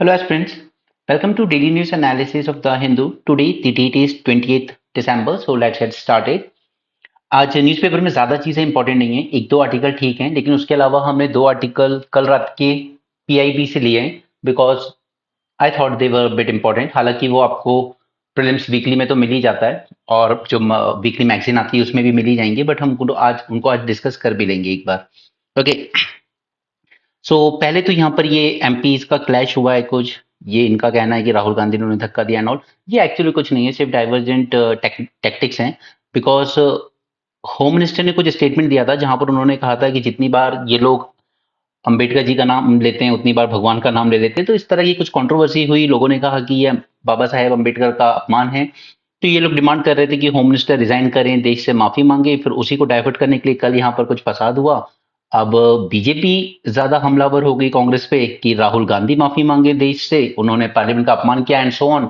Hello aspirants, welcome to daily news analysis of the Hindu. Today the date is 28th December, so let's get started. आज newspaper में ज़्यादा चीज़ें important नहीं है, एक दो आर्टिकल ठीक हैं, लेकिन उसके अलावा हमने दो आर्टिकल कल रात के पीआईबी से लिए हैं because I thought they were bit important. हालांकि वो आपको प्रीलिम्स वीकली में तो मिल ही जाता है और जो वीकली मैगजीन आती है उसमें भी मिल ही जाएंगे, बट हम उनको आज डिस्कस कर भी लेंगे एक बार। ओके, सो पहले तो यहाँ पर ये एमपीज का क्लैश हुआ है कुछ। ये इनका कहना है कि राहुल गांधी ने उन्हें धक्का दिया एंड ऑल। ये एक्चुअली कुछ नहीं है, सिर्फ डाइवर्जेंट टैक्टिक्स हैं। बिकॉज होम मिनिस्टर ने कुछ स्टेटमेंट दिया था जहां पर उन्होंने कहा था कि जितनी बार ये लोग अंबेडकर जी का नाम लेते हैं उतनी बार भगवान का नाम ले लेते हैं। तो इस तरह की कुछ कंट्रोवर्सी हुई, लोगों ने कहा कि ये बाबा साहेब अंबेडकर का अपमान है। तो ये लोग डिमांड कर रहे थे कि होम मिनिस्टर रिजाइन करें, देश से माफी मांगे। फिर उसी को डाइवर्ट करने के लिए कल यहाँ पर कुछ फसाद हुआ। अब बीजेपी ज्यादा हमलावर हो गई कांग्रेस पे कि राहुल गांधी माफी मांगे देश से, उन्होंने पार्लियामेंट का अपमान किया एंड सो ऑन।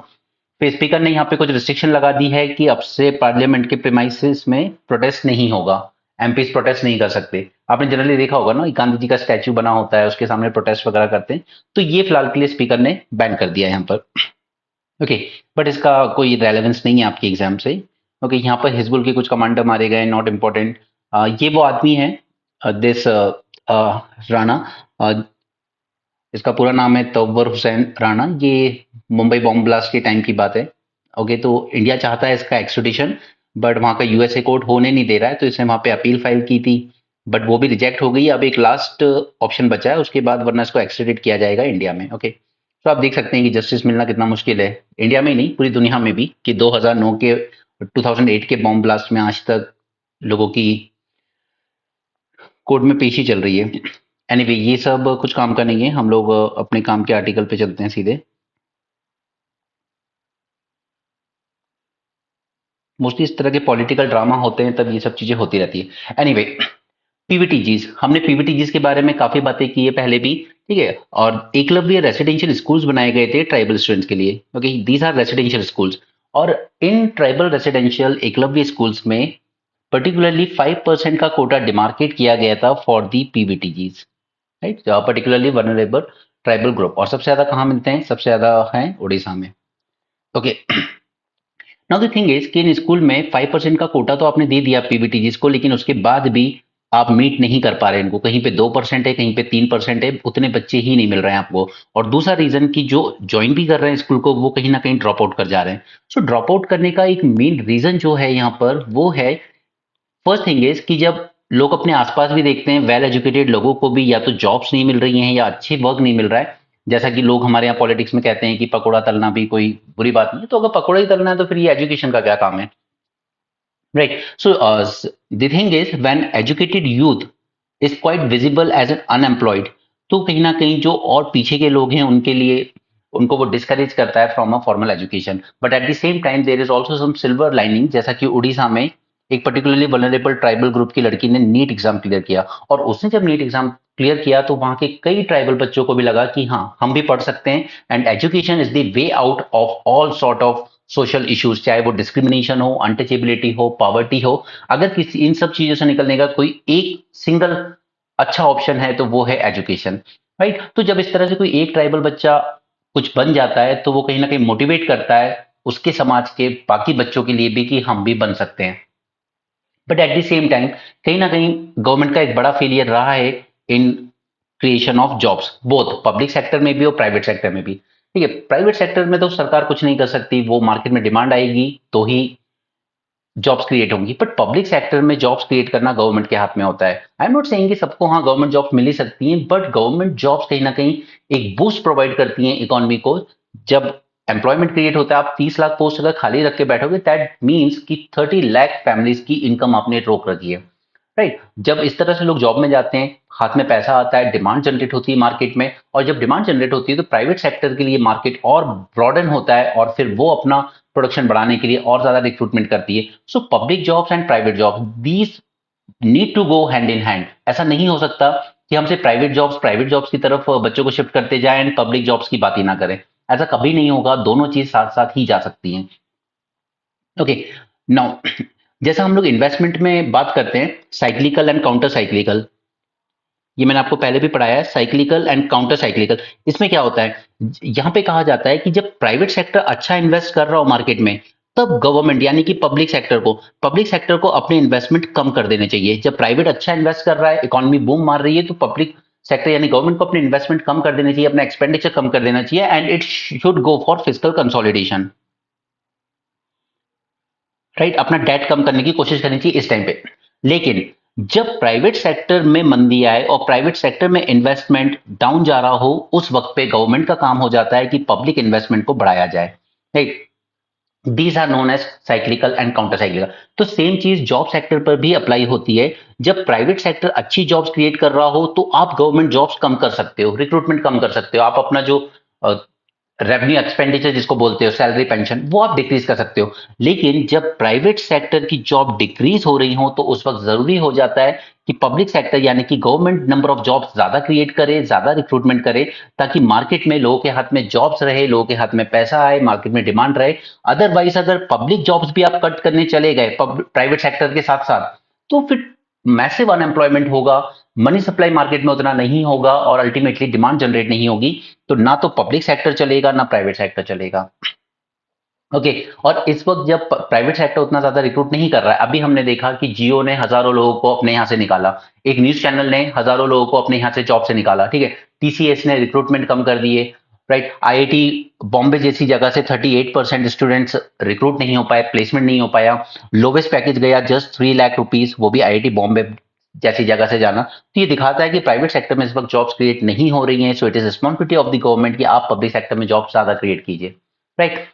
फिर स्पीकर ने यहाँ पे कुछ रिस्ट्रिक्शन लगा दी है कि अब से पार्लियामेंट के प्रीमाइसेस में प्रोटेस्ट नहीं होगा, एमपीज प्रोटेस्ट नहीं कर सकते। आपने जनरली देखा होगा ना, गांधी जी का स्टैच्यू बना होता है, उसके सामने प्रोटेस्ट वगैरह करते हैं। तो ये फिलहाल के लिए स्पीकर ने बैन कर दिया है यहाँ पर। ओके, बट इसका कोई रेलेवेंस नहीं है आपके एग्जाम से। ओके, यहाँ पर हिजबुल के कुछ कमांडर मारे गए, नॉट इम्पोर्टेंट। ये वो आदमी है, दिस राणा, इसका पूरा नाम है तौवर हुसैन राणा। ये मुंबई बॉम्ब ब्लास्ट के टाइम की बात है। ओके, तो इंडिया चाहता है इसका एक्स्ट्रेडिशन, बट वहाँ का यूएसए कोर्ट होने नहीं दे रहा है, तो इसने वहाँ पे अपील फाइल की थी, बट वो भी रिजेक्ट हो गई। अब एक लास्ट ऑप्शन बचा है उसके बाद, वरना इसको एक्स्ट्रेडिट किया जाएगा इंडिया में। ओके, तो आप देख सकते हैं कि जस्टिस मिलना कितना मुश्किल है, इंडिया में ही नहीं पूरी दुनिया में भी, कि 2009 के 2008 के बॉम्ब ब्लास्ट में आज तक लोगों की कोर्ट में पेशी चल रही है। एनीवे, ये सब कुछ काम का नहीं है, हम लोग अपने काम के आर्टिकल पे चलते हैं सीधे। मोस्टली इस तरह के पॉलिटिकल ड्रामा होते हैं तब ये सब चीजें होती रहती है। एनीवे, पीवीटीजीज, हमने पीवीटीजीज के बारे में काफी बातें की है पहले भी, ठीक है। और एकलव्य रेसिडेंशियल स्कूल्स बनाए गए थे ट्राइबल स्टूडेंट्स के लिए। Okay, these are residential schools, और इन ट्राइबल रेसिडेंशियल एकलव्य स्कूल्स में पर्टिकुलरली 5% का कोटा डिमार्केट किया गया था for the PVTGs, right, particularly vulnerable tribal group. और सबसे ज्यादा कहाँ मिलते हैं? सबसे ज्यादा है उड़ीसा में। Okay, now the thing is कि इन स्कूल में 5% का कोटा तो आपने दे दिया पीवीटीजीज को, लेकिन उसके बाद भी आप मीट नहीं कर पा रहे इनको। कहीं पे 2% है, कहीं पे 3% है, उतने बच्चे ही नहीं मिल रहे हैं आपको। और दूसरा रीजन कि जो ज्वाइन भी कर रहे हैं स्कूल को, वो कहीं ना कहीं ड्रॉप आउट कर जा रहे हैं। सो ड्रॉप आउट करने का एक मेन रीजन जो है यहाँ पर वो है, फर्स्ट थिंग इज कि जब लोग अपने आसपास भी देखते हैं वेल एजुकेटेड लोगों को भी या तो जॉब्स नहीं मिल रही हैं या अच्छे वर्क नहीं मिल रहा है। जैसा कि लोग हमारे यहाँ पॉलिटिक्स में कहते हैं कि पकोड़ा तलना भी कोई बुरी बात नहीं है, तो अगर पकोड़ा ही तलना है तो फिर ये एजुकेशन का क्या काम है, right. So the thing is when educated youth is quite visible as an unemployed, तो कहीं ना कहीं जो और पीछे के लोग हैं उनके लिए, उनको वो डिस्करेज करता है from a formal education. But at the same time there is also some silver lining, जैसा कि उड़ीसा में एक पर्टिकुलरली वनरेबल ट्राइबल ग्रुप की लड़की ने नीट एग्जाम क्लियर किया, और उसने जब नीट एग्जाम क्लियर किया तो वहां के कई ट्राइबल बच्चों को भी लगा कि हाँ, हम भी पढ़ सकते हैं, and education is the way out of all sort of social issues, चाहे वो डिस्क्रिमिनेशन हो, अनटचेबिलिटी हो, पॉवर्टी हो। अगर किसी इन सब चीजों से निकलने का कोई एक सिंगल अच्छा ऑप्शन है तो वो है एजुकेशन, राइट। तो जब इस तरह से कोई एक ट्राइबल बच्चा कुछ बन जाता है तो वो कहीं ना कहीं मोटिवेट करता है उसके समाज के बाकी बच्चों के लिए भी कि हम भी बन सकते हैं। But at the same time कहीं ना कहीं गवर्नमेंट का एक बड़ा फेलियर रहा है in creation of jobs, both public sector में भी और प्राइवेट सेक्टर में भी। ठीक है, प्राइवेट सेक्टर में तो सरकार कुछ नहीं कर सकती, वो मार्केट में डिमांड आएगी तो ही जॉब्स क्रिएट होंगी, बट पब्लिक सेक्टर में जॉब्स क्रिएट करना गवर्नमेंट के हाथ में होता है। आई एम नॉट सेइंग कि सबको हाँ गवर्नमेंट जॉब्स मिल ही सकती हैं, बट गवर्नमेंट जॉब्स कहीं ना कहीं एक बूस्ट प्रोवाइड करती हैं इकोनॉमी को। जब एम्प्लॉयमेंट क्रिएट होता है, आप 30 लाख पोस्ट अगर खाली रख के बैठोगे, दैट मीन्स कि 30 लाख फैमिलीज की इनकम आपने रोक रखी है, राइट। जब इस तरह से लोग जॉब में जाते हैं, हाथ में पैसा आता है, डिमांड जनरेट होती है मार्केट में, और जब डिमांड जनरेट होती है तो प्राइवेट सेक्टर के लिए मार्केट और ब्रॉडन होता है, और फिर वो अपना प्रोडक्शन बढ़ाने के लिए और ज्यादा रिक्रूटमेंट करती है। So public jobs and private jobs, these need to go hand in hand. ऐसा नहीं हो सकता कि हमसे प्राइवेट जॉब्स की तरफ बच्चों को शिफ्ट करते जाएं एंड पब्लिक जॉब्स की बात ही ना करें। ऐसा कभी नहीं होगा, दोनों चीज साथ साथ ही जा सकती हैं। ओके, नाउ जैसा हम लोग इन्वेस्टमेंट में बात करते हैं साइक्लिकल एंड काउंटर साइक्लिकल, ये मैंने आपको पहले भी पढ़ाया है, साइक्लिकल एंड काउंटर साइक्लिकल। इसमें क्या होता है, यहाँ पे कहा जाता है कि जब प्राइवेट सेक्टर अच्छा इन्वेस्ट कर रहा हो मार्केट में, तब गवर्नमेंट यानी कि पब्लिक सेक्टर को अपने इन्वेस्टमेंट कम कर देने चाहिए। जब प्राइवेट अच्छा इन्वेस्ट कर रहा है, इकोनॉमी बूम मार रही है, तो पब्लिक सेक्टर यानी गवर्नमेंट को अपने इन्वेस्टमेंट कम कर देना चाहिए, अपना एक्सपेंडिचर कम कर देना चाहिए, and it should go for physical consolidation, right. अपना डेट कम करने की कोशिश करनी चाहिए इस टाइम पे। लेकिन जब प्राइवेट सेक्टर में मंदी आए और प्राइवेट सेक्टर में इन्वेस्टमेंट डाउन जा रहा हो, उस वक्त पे गवर्नमेंट का काम हो जाता है कि पब्लिक इन्वेस्टमेंट को बढ़ाया जाए, right. These are known as cyclical and counter cyclical. तो सेम चीज जॉब सेक्टर पर भी अप्लाई होती है। जब प्राइवेट सेक्टर अच्छी जॉब्स क्रिएट कर रहा हो, तो आप गवर्नमेंट जॉब्स कम कर सकते हो, रिक्रूटमेंट कम कर सकते हो, आप अपना जो रेवेन्यू एक्सपेंडिचर जिसको बोलते हो, सैलरी पेंशन, वो आप डिक्रीज कर सकते हो। लेकिन जब प्राइवेट सेक्टर की जॉब डिक्रीज हो रही हो, तो उस वक्त जरूरी हो जाता है कि पब्लिक सेक्टर यानी कि गवर्नमेंट नंबर ऑफ जॉब्स ज्यादा क्रिएट करे, ज्यादा रिक्रूटमेंट करे, ताकि मार्केट में लोगों के हाथ में जॉब्स रहे, लोगों के हाथ में पैसा आए, मार्केट में डिमांड रहे। अदरवाइज अगर पब्लिक जॉब्स भी आप कट करने चले गए प्राइवेट सेक्टर के साथ साथ, तो फिर मैसिव अनएम्प्लॉयमेंट होगा, मनी सप्लाई मार्केट में उतना नहीं होगा, और अल्टीमेटली डिमांड जनरेट नहीं होगी। तो ना तो पब्लिक सेक्टर चलेगा, ना प्राइवेट सेक्टर चलेगा। ओके। और इस वक्त जब प्राइवेट सेक्टर उतना ज्यादा रिक्रूट नहीं कर रहा है, अभी हमने देखा कि जियो ने हजारों लोगों को अपने यहाँ से निकाला, एक न्यूज चैनल ने हजारों लोगों को अपने यहाँ से जॉब से निकाला, ठीक है। टीसीएस ने रिक्रूटमेंट कम कर दिए, राइट। आईआईटी बॉम्बे जैसी जगह से 38% स्टूडेंट्स रिक्रूट नहीं हो पाए, प्लेसमेंट नहीं हो पाया। लोवेस्ट पैकेज गया जस्ट 3 लाख रुपीज, वो भी आईआईटी बॉम्बे जैसी जगह से जाना। तो ये दिखाता है कि प्राइवेट सेक्टर में इस वक्त जॉब्स क्रिएट नहीं हो रही हैं। So it is responsibility of the government कि आप पब्लिक सेक्टर में जॉब ज्यादा क्रिएट कीजिए, राइट।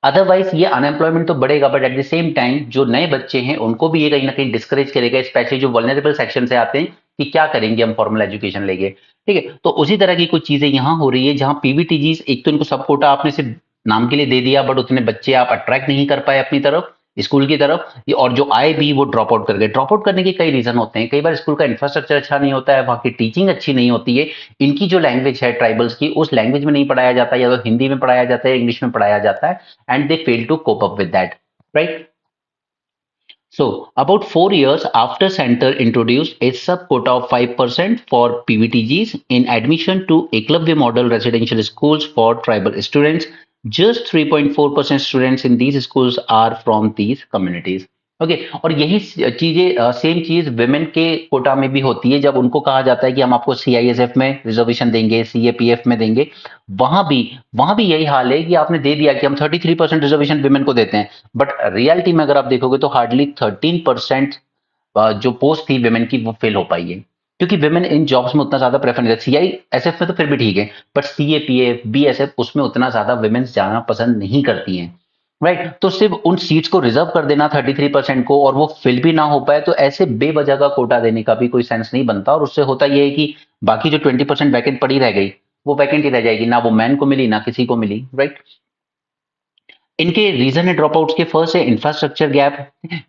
अदरवाइज ये अनएम्प्लॉयमेंट तो बढ़ेगा, but at the same time जो नए बच्चे हैं उनको भी ये कहीं ना कहीं डिस्करेज करेगा, स्पेशली जो वल्नरेबल सेक्शन से आते हैं, कि क्या करेंगे हम फॉर्मल एजुकेशन लेके, ठीक है। तो उसी तरह की कुछ चीजें यहाँ हो रही है, जहां पीवीटीजी, एक तो इनको सब कोटा आपने सिर्फ नाम के लिए दे दिया, बट उतने बच्चे आप अट्रैक्ट नहीं कर पाए अपनी तरफ, स्कूल की तरफ, और जो आए भी वो ड्रॉप आउट कर गए। ड्रॉप आउट करने के कई रीजन होते हैं। कई बार स्कूल का इंफ्रास्ट्रक्चर अच्छा नहीं होता है, वहां की टीचिंग अच्छी नहीं होती है, इनकी जो लैंग्वेज है ट्राइबल्स की, उस लैंग्वेज में नहीं पढ़ाया जाता, या तो हिंदी में पढ़ाया जाता है, इंग्लिश में पढ़ाया जाता है, and they fail to cope up with that, right? So about 4 years after center introduced a sub quota of 5% for PVTGs in admission to Eklavya model residential schools for tribal students. Just 3.4% students in these schools are from these communities. Okay. और यही चीजें same चीज women के कोटा में भी होती है। जब उनको कहा जाता है कि हम आपको सीआईएसएफ में रिजर्वेशन देंगे, सीएपीएफ में देंगे, वहां भी यही हाल है कि आपने दे दिया कि हम 33% रिजर्वेशन विमेन को देते हैं, बट रियलिटी में अगर आप देखोगे तो हार्डली 13% जो पोस्ट थी विमेन की वो फिल हो पाई है, क्योंकि विमेन इन जॉब्स में उतना ज्यादा प्रेफर नहीं करती। सीआईएसएफ में तो फिर भी ठीक है, बट सीएपीएफ, बीएसएफ, उसमें उतना ज्यादा विमेन्स जाना पसंद नहीं करती हैं, राइट। तो सिर्फ उन सीट्स को रिजर्व कर देना 33% को, और वो फिल भी ना हो पाए, तो ऐसे बेवजह का कोटा देने का भी कोई सेंस नहीं बनता। और उससे होता यह है कि बाकी जो 20% वैकेंट पड़ी रह गई, वो वैकेंट ही रह जाएगी, ना वो मैन को मिली ना किसी को मिली, राइट। इनके रीजन है ड्रॉप आउट्स के, फर्स्ट है इंफ्रास्ट्रक्चर गैप।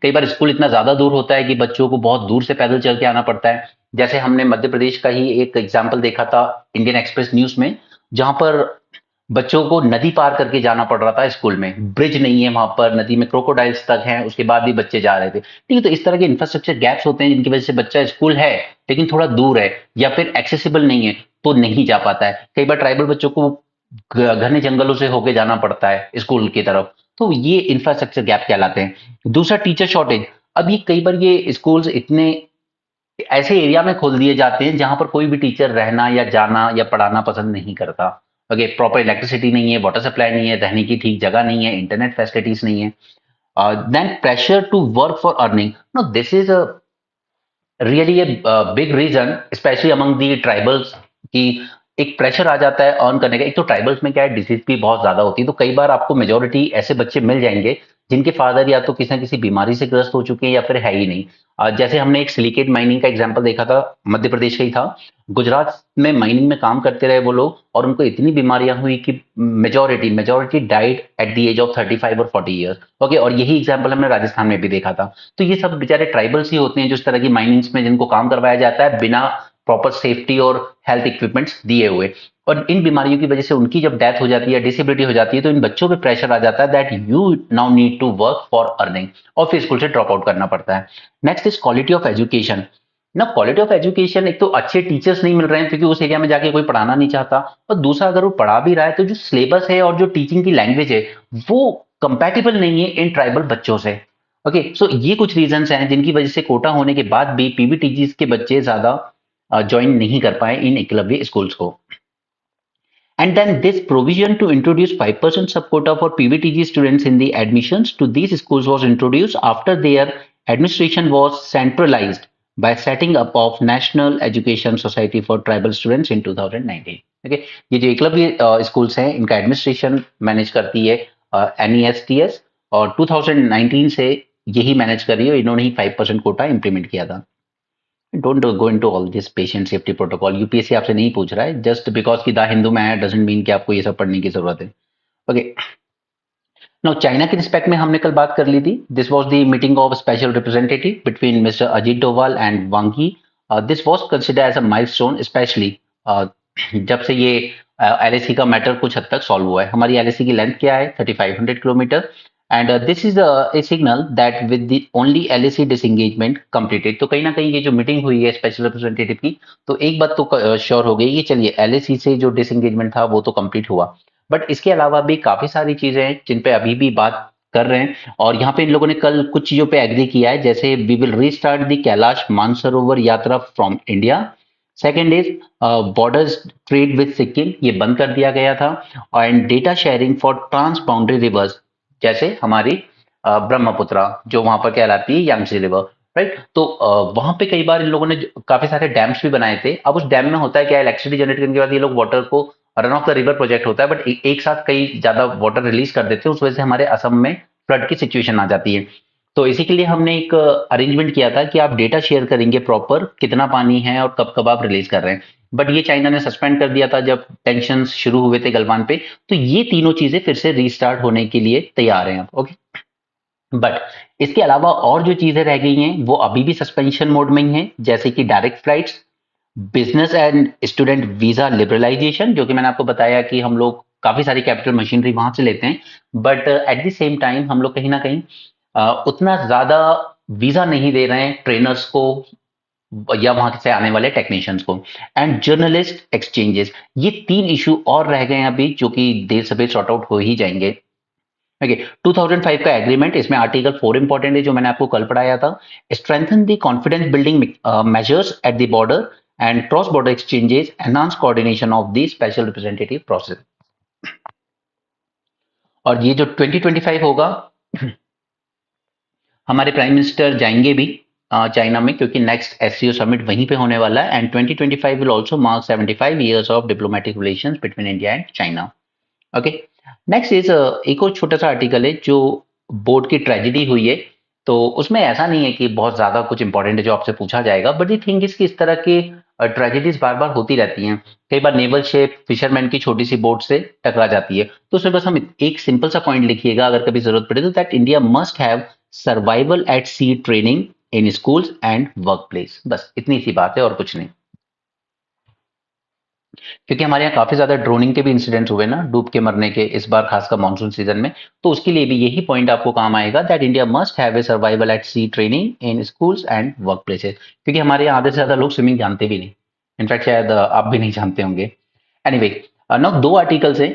कई बार स्कूल इतना ज्यादा दूर होता है कि बच्चों को बहुत दूर से पैदल चल के आना पड़ता है। जैसे हमने मध्य प्रदेश का ही एक एग्जाम्पल देखा था इंडियन एक्सप्रेस न्यूज में, जहां पर बच्चों को नदी पार करके जाना पड़ रहा था स्कूल में, ब्रिज नहीं है वहां पर, नदी में क्रोकोडाइल्स तक हैं, उसके बाद भी बच्चे जा रहे थे, ठीक है। तो इस तरह के इंफ्रास्ट्रक्चर गैप्स होते हैं जिनकी वजह से बच्चा स्कूल है लेकिन थोड़ा दूर है, या फिर एक्सेसिबल नहीं है, तो नहीं जा पाता है। कई बार ट्राइबल बच्चों को घने जंगलों से होके जाना पड़ता है स्कूल की तरफ, तो ये इंफ्रास्ट्रक्चर गैप कहलाते हैं। दूसरा टीचर शॉर्टेज। अभी कई बार ये स्कूल्स इतने ऐसे एरिया में खोल दिए जाते हैं जहां पर कोई भी टीचर रहना या जाना या पढ़ाना पसंद नहीं करता। ओके, प्रॉपर इलेक्ट्रिसिटी नहीं है, वाटर सप्लाई नहीं है, रहने की ठीक जगह नहीं है, इंटरनेट फैसिलिटीज नहीं है। Then pressure to work for earning, no this is really a big reason specially among the tribals, की एक प्रेशर आ जाता है अर्न करने का। एक तो ट्राइबल्स में क्या है, डिसीज भी बहुत ज्यादा होती है, तो कई बार आपको मेजोरिटी ऐसे बच्चे मिल जाएंगे जिनके फादर या तो किसी न किसी बीमारी से ग्रस्त हो चुके हैं या फिर है ही नहीं। जैसे हमने एक सिलिकेट माइनिंग का एग्जांपल देखा था, मध्य प्रदेश का ही था। गुजरात में माइनिंग में काम करते रहे वो लोग, और उनको इतनी बीमारियां हुई कि majority died at the age of 35 और 40 ईयर्स। ओके, और यही एग्जाम्पल हमने राजस्थान में भी देखा था। तो ये सब बेचारे ट्राइबल्स ही होते हैं जो इस तरह की माइनिंग्स में जिनको काम करवाया जाता है बिना प्रॉपर सेफ्टी और हेल्थ इक्विपमेंट्स दिए हुए। और इन बीमारियों की वजह से उनकी जब डेथ हो जाती है, डिसेबिलिटी हो जाती है, तो इन बच्चों पे प्रेशर आ जाता है that you now need to work for earning, और फिर स्कूल से ड्रॉप आउट करना पड़ता है। Next is quality of education. ना क्वालिटी ऑफ एजुकेशन, एक तो अच्छे टीचर्स नहीं मिल रहे हैं क्योंकि उस एरिया में जाके कोई पढ़ाना नहीं चाहता, और दूसरा अगर वो पढ़ा भी रहा है तो जो सिलेबस है और जो टीचिंग की लैंग्वेज है वो कंपैटिबल नहीं है इन ट्राइबल बच्चों से। ओके, सो ये कुछ रीजंस हैं जिनकी वजह से कोटा होने के बाद भी पीबीटीजीज के बच्चे ज्यादा ज्वाइन नहीं कर पाए इन एकलव्य स्कूल्स को। And then this provision to introduce 5% subquota for PVTG students in the admissions to these schools was introduced after their administration was centralized by setting up of National Education Society for Tribal Students in 2019. Okay, ये जो Eklavya schools हैं इनका administration manage करती है NESTS, और 2019 से यही manage कर रही है, इन्होंने ही 5% कोटा इंप्लीमेंट किया था। Don't go into all this patient safety protocol, UPSC आपसे नहीं पूछ रहा है, जस्ट बिकॉज कि द हिंदू में है डजंट मीन कि आपको ये सब पढ़ने की जरूरत है। ओके, नाउ चाइना के रिस्पेक्ट में हमने कल बात कर ली थी। This was the meeting of special representative between mister Ajit Doval and Wang Yi. This was considered as a milestone, specially जब से ये एलएसी का मैटर कुछ हद तक सॉल्व हुआ है। हमारी एलएसी की लेंथ क्या है, 3500 kilometre, and this is a signal that with the only LAC disengagement completed। तो कहीं ना कहीं ये जो मीटिंग हुई है स्पेशल रिप्रेजेंटेटिव की, तो एक बात तो श्योर हो गई कि चलिए LAC से जो डिसंगेजमेंट था वो तो कंप्लीट हुआ, बट इसके अलावा भी काफी सारी चीजें हैं जिन पे अभी भी बात कर रहे हैं, और यहाँ पे इन लोगों ने कल कुछ चीजों पे एग्री किया है, जैसे we will restart the Kailash Mansarovar Yatra from India. Second is borders trade with Sikkim, ये बंद कर दिया गया था, and data sharing for transboundary rivers, जैसे हमारी ब्रह्मपुत्रा जो वहां पर कहलाती है यांगसी रिवर, राइट। तो वहां पे कई बार इन लोगों ने काफी सारे डैम्स भी बनाए थे। अब उस डैम में होता है क्या, इलेक्ट्रिसिटी जनरेट करने के बाद ये लोग वाटर को, run of the river project होता है, बट एक साथ कई ज्यादा वाटर रिलीज कर देते हैं, उस वजह से हमारे असम में फ्लड की सिचुएशन आ जाती है। तो इसी के लिए हमने एक अरेंजमेंट किया था कि आप डेटा शेयर करेंगे प्रॉपर, कितना पानी है और कब कब आप रिलीज कर रहे हैं, बट ये चाइना ने सस्पेंड कर दिया था जब टेंशन शुरू हुए थे गलवान पे। तो ये तीनों चीजें फिर से रीस्टार्ट होने के लिए तैयार हैं अब। ओके, बट इसके अलावा और जो चीजें रह गई हैं वो अभी भी सस्पेंशन मोड में ही हैं, जैसे कि direct flights, business and student visa liberalization, जो कि मैंने आपको बताया कि हम लोग काफी सारी कैपिटल मशीनरी वहां से लेते हैं, but at the same time हम लोग कहीं ना कहीं उतना ज्यादा वीजा नहीं दे रहे हैं ट्रेनर्स को या वहां से आने वाले टेक्नीशियंस को, एंड जर्नलिस्ट एक्सचेंजेस। ये तीन इशू और रह गए हैं अभी, जो कि देर सवेर सॉर्ट आउट हो ही जाएंगे। ओके, 2005 का एग्रीमेंट, इसमें आर्टिकल 4 इंपॉर्टेंट है जो मैंने आपको कल पढ़ाया था। Strengthen the confidence building measures at the border and cross border exchanges, enhance coordination of the special representative process. और ये जो 2025 होगा, हमारे प्राइम मिनिस्टर जाएंगे भी चाइना में, क्योंकि नेक्स्ट एससीओ समिट वहीं पे होने वाला है, and 2025 will also mark 75 years of diplomatic relations between India and China. Okay, next is एक और छोटा सा आर्टिकल है जो बोर्ड की ट्रेजेडी हुई है, तो उसमें ऐसा नहीं है कि बहुत ज्यादा कुछ इंपॉर्टेंट है जो आपसे पूछा जाएगा, बट दी थिंग इज कि इस तरह के ट्रेजेडीज बार बार होती रहती हैं। कई बार नेवल शिप फिशरमैन की छोटी सी बोट से टकरा जाती है, तो उसमें बस हम एक सिंपल सा पॉइंट लिखिएगा अगर कभी जरूरत पड़े तो, that India must have survival at sea training in schools and work place. बस इतनी सी बात है और कुछ नहीं, क्योंकि हमारे यहाँ काफी ज्यादा ड्रोनिंग के भी इंसिडेंट्स हुए ना, डूब के मरने के, इस बार खासकर मानसून सीजन में, तो उसके लिए भी यही पॉइंट आपको काम आएगा, that India must have a survival at sea training in schools and work places. क्योंकि हमारे यहाँ आधे से ज्यादा लोग स्विमिंग जानते भी नहीं, इनफैक्ट शायद आप भी नहीं जानते होंगे। एनीवे, नाउ दो आर्टिकल्स हैं,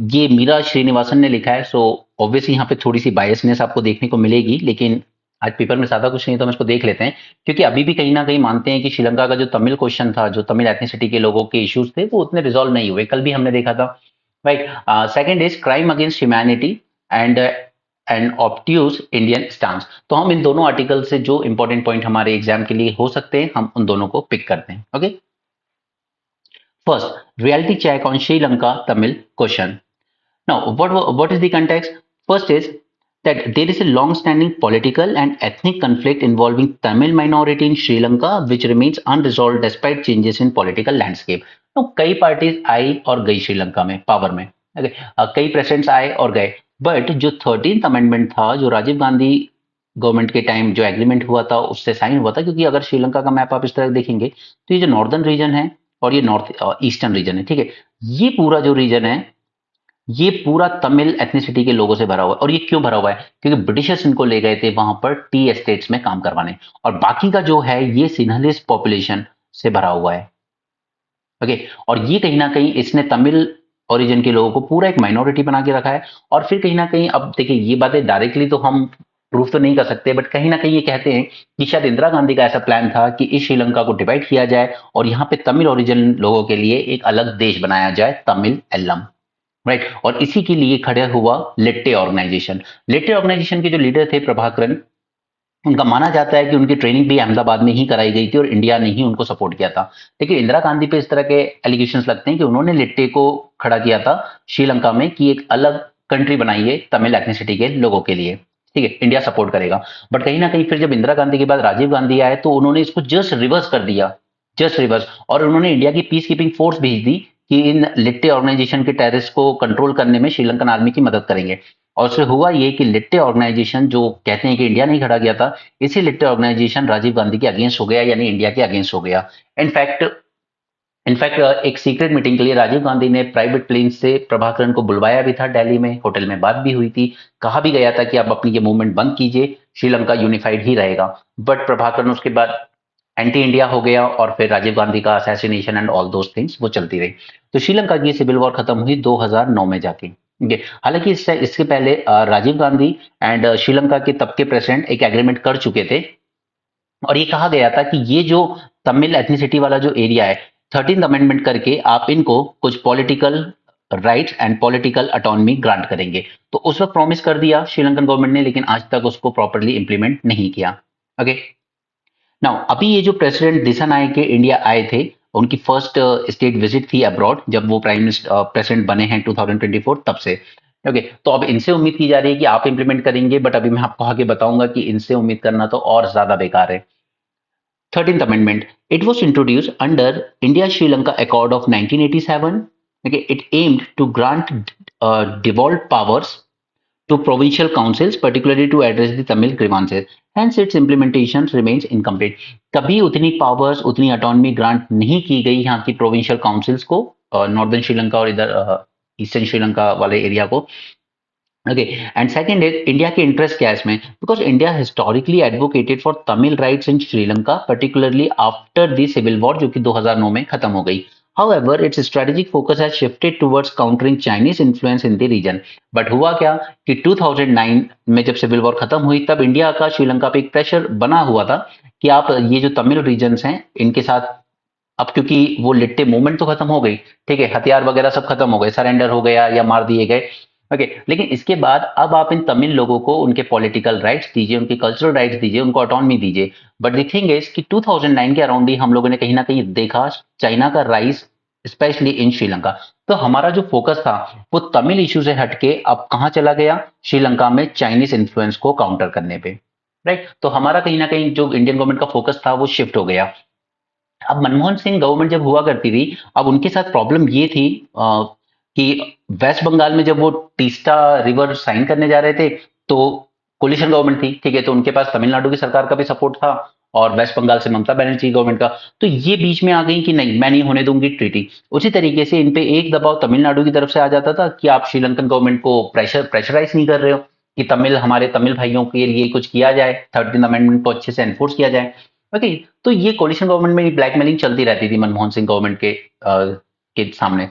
ये मीरा श्रीनिवासन ने लिखा है, सो ऑब्वियसली यहाँ पे थोड़ी सी बायसनेस आपको देखने को मिलेगी, लेकिन आज पेपर में ज्यादा कुछ नहीं तो हम इसको देख लेते हैं, क्योंकि अभी भी कहीं ना कहीं मानते हैं कि श्रीलंका का जो तमिल क्वेश्चन था, जो तमिल एथनिसिटी के लोगों के इश्यूज थे, वो उतने रिजॉल्व नहीं हुए, कल भी हमने देखा था, right. Second is crime against humanity and and obtuse Indian stance. तो हम इन दोनों आर्टिकल से जो इंपॉर्टेंट पॉइंट हमारे एग्जाम के लिए हो सकते हैं, हम उन दोनों को पिक करते हैं। Okay, first, reality check on Sri Lanka Tamil question. Now, what is the context? First is that there is a long-standing political and ethnic conflict involving Tamil minority in Sri Lanka, which remains unresolved despite changes in political landscape. Now, कई parties I और गई श्रीलंका में power में, okay? कई presidents आए और गए, but जो 13th अमेंडमेंट था, जो राजीव गांधी गवर्नमेंट के टाइम जो एग्रीमेंट हुआ था उससे साइन हुआ था, क्योंकि अगर श्रीलंका का मैप आप इस तरह देखेंगे तो ये जो नॉर्दर्न रीजन है और ये नॉर्थ ईस्टर्न रीजन है, ठीक है, ये पूरा जो रीजन है ये पूरा तमिल एथनिसिटी के लोगों से भरा हुआ है। और ये क्यों भरा हुआ है? क्योंकि ब्रिटिशर्स इनको ले गए थे वहां पर टी एस्टेट्स में काम करवाने, और बाकी का जो है ये सिंहलिस पॉपुलेशन से भरा हुआ है। ओके, और ये कहीं ना कहीं इसने तमिल ओरिजिन के लोगों को पूरा एक माइनॉरिटी बना के रखा है। और फिर कहीं ना कहीं, अब देखिए ये बातें डायरेक्टली तो हम प्रूफ तो नहीं कर सकते, बट कहीं ना कहीं ये कहते हैं कि शायद इंदिरा गांधी का ऐसा प्लान था कि इस श्रीलंका को डिवाइड किया जाए और यहाँ पे तमिल ओरिजिन लोगों के लिए एक अलग देश बनाया जाए, तमिल एल्लम। राइट, और इसी के लिए खड़ा हुआ लिट्टे ऑर्गेनाइजेशन। लिट्टे ऑर्गेनाइजेशन के जो लीडर थे प्रभाकरन, उनका माना जाता है कि उनकी ट्रेनिंग भी अहमदाबाद में ही कराई गई थी और इंडिया ने ही उनको सपोर्ट किया था। लेकिन इंदिरा गांधी पे इस तरह के एलिगेशंस लगते हैं कि उन्होंने लिट्टे को खड़ा किया था श्रीलंका में कि एक अलग कंट्री बनाइए तमिल एथनिसिटी के लोगों के लिए, ठीक है, इंडिया सपोर्ट करेगा। बट कहीं ना कहीं फिर जब इंदिरा गांधी के बाद राजीव गांधी आए तो उन्होंने इसको जस्ट रिवर्स कर दिया, जस्ट रिवर्स, और उन्होंने इंडिया की पीस कीपिंग फोर्स भेज दी कि इन लिट्टे ऑर्गेनाइजेशन के टेररिस्ट को कंट्रोल करने में श्रीलंकन आर्मी की मदद करेंगे। और उससे हुआ ये कि लिट्टे ऑर्गेनाइजेशन, जो कहते हैं कि इंडिया ने ही खड़ा किया था, इसी लिट्टे ऑर्गेनाइजेशन राजीव गांधी के अगेंस्ट हो गया, यानी इंडिया के अगेंस्ट हो गया। इनफैक्ट इनफैक्ट एक सीक्रेट मीटिंग के लिए राजीव गांधी ने प्राइवेट प्लेन से प्रभाकरन को बुलवाया भी था दिल्ली में, होटल में बात भी हुई थी, कहा भी गया था कि आप अपनी ये मूवमेंट बंद कीजिए, श्रीलंका यूनिफाइड ही रहेगा। बट प्रभाकरन उसके बाद एंटी इंडिया हो गया और फिर राजीव गांधी का assassination and all those things वो चलती रही। तो श्रीलंका की सिविल वॉर खत्म हुई 2009 में जाके। हालांकि इसके पहले राजीव गांधी एंड श्रीलंका के तब के प्रेसिडेंट एक एग्रीमेंट कर चुके थे, और ये कहा गया था कि ये जो तमिल एथनिसिटी वाला जो एरिया है, 13th अमेंडमेंट करके आप इनको कुछ political rights and political autonomy grant करेंगे। तो उस वक्त प्रॉमिस कर दिया श्रीलंकन गवर्नमेंट ने, लेकिन आज तक उसको प्रॉपरली इंप्लीमेंट नहीं किया। ओके, नाउ अभी ये जो प्रेसिडेंट दिसानायके इंडिया आए थे, उनकी फर्स्ट स्टेट विजिट थी अब्रॉड, जब वो प्राइम मिनिस्टर प्रेसिडेंट बने हैं 2024 तब से। ओके, तो अब इनसे उम्मीद की जा रही है कि आप इंप्लीमेंट करेंगे, बट अभी मैं आपको आगे बताऊंगा कि इनसे उम्मीद करना तो और ज्यादा बेकार है। 13th Amendment. It was introduced under India-Sri Lanka Accord of 1987. Okay, it aimed to grant devolved powers to provincial councils, particularly to address the Tamil grievances. Hence, its implementation remains incomplete. कभी उतनी powers, उतनी autonomy grant नहीं की गई यहाँ की provincial councils को, northern Sri Lanka और इधर ईस्टर्न श्रीलंका वाले एरिया को। Okay, and second is India के इंटरेस्ट क्या है इसमें, because India historically advocated for Tamil rights in Sri Lanka, particularly after the civil war, जो कि 2009 में खत्म हो गई। However, its strategic focus has shifted towards countering Chinese influence in the region. But हुआ क्या कि 2009 में जब सिविल वॉर खत्म हुई, तब इंडिया का श्रीलंका पे एक प्रेशर बना हुआ था कि आप ये जो तमिल रीजन्स हैं इनके साथ, अब क्योंकि वो लिट्टे मूवमेंट तो खत्म हो गई, ठीक है, हथियार वगैरह सब खत्म हो गए, सरेंडर हो गया या मार दिए गए। ओके, लेकिन इसके बाद अब आप इन तमिल लोगों को उनके पॉलिटिकल राइट्स दीजिए, उनके कल्चरल राइट्स दीजिए, उनको ऑटोनॉमी दीजिए। बट द थिंग इज कि 2009 के अराउंड ही हम लोगों ने कहीं ना कहीं देखा चाइना का राइज, स्पेशली इन श्रीलंका। तो हमारा जो फोकस था वो तमिल इशू से हटके अब कहाँ चला गया, श्रीलंका में चाइनीज इन्फ्लुएंस को काउंटर करने पे। राइट, तो हमारा कहीं ना कहीं जो इंडियन गवर्नमेंट का फोकस था वो शिफ्ट हो गया। अब मनमोहन सिंह गवर्नमेंट जब हुआ करती थी, अब उनके साथ प्रॉब्लम ये थी कि वेस्ट बंगाल में जब वो तीस्ता रिवर साइन करने जा रहे थे, तो कोलिशन गवर्नमेंट थी, ठीक है, तो उनके पास तमिलनाडु की सरकार का भी सपोर्ट था और वेस्ट बंगाल से ममता बनर्जी गवर्नमेंट का। तो ये बीच में आ गई कि नहीं, मैं नहीं होने दूंगी ट्रीटी। उसी तरीके से इन पे एक दबाव तमिलनाडु की तरफ से आ जाता था कि आप श्रीलंकन गवर्नमेंट को प्रेशराइज नहीं कर रहे हो कि हमारे तमिल भाइयों के लिए कुछ किया जाए, 13th अमेंडमेंट को अच्छे से एनफोर्स किया जाए। ओके, तो ये कोलिशन गवर्नमेंट में ब्लैकमेलिंग चलती रहती थी मनमोहन सिंह गवर्नमेंट के सामने।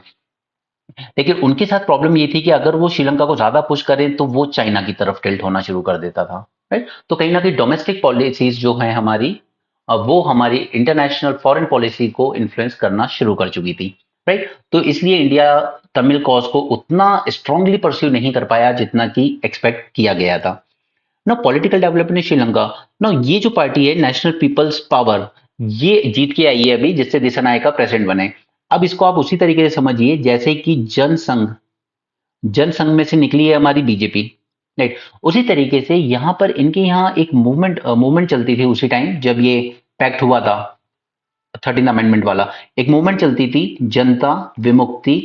लेकिन उनके साथ प्रॉब्लम ये थी कि अगर वो श्रीलंका को ज्यादा पुश करें तो वो चाइना की तरफ टिल्ट होना शुरू कर देता था। राइट, तो कहीं ना कहीं डोमेस्टिक पॉलिसीज जो है हमारी, वो हमारी इंटरनेशनल फॉरेन पॉलिसी को इन्फ्लुएंस करना शुरू कर चुकी थी। राइट, तो इसलिए इंडिया तमिल कॉज को उतना स्ट्रांगली परस्यू नहीं कर पाया जितना कि एक्सपेक्ट किया गया था। ना पॉलिटिकल डेवलपमेंट श्रीलंका, ना ये जो पार्टी है नेशनल पीपल्स पावर, ये जीत के आई है अभी, जिससे दिसानायका प्रेसिडेंट बने। अब इसको आप उसी तरीके से समझिए जैसे कि जनसंघ, जनसंघ में से निकली है हमारी बीजेपी। राइट, उसी तरीके से यहां पर इनके यहाँ एक मूवमेंट मूवमेंट चलती थी उसी टाइम जब ये पैक्ट हुआ था, 13th अमेंडमेंट वाला, एक मूवमेंट चलती थी जनता विमुक्ति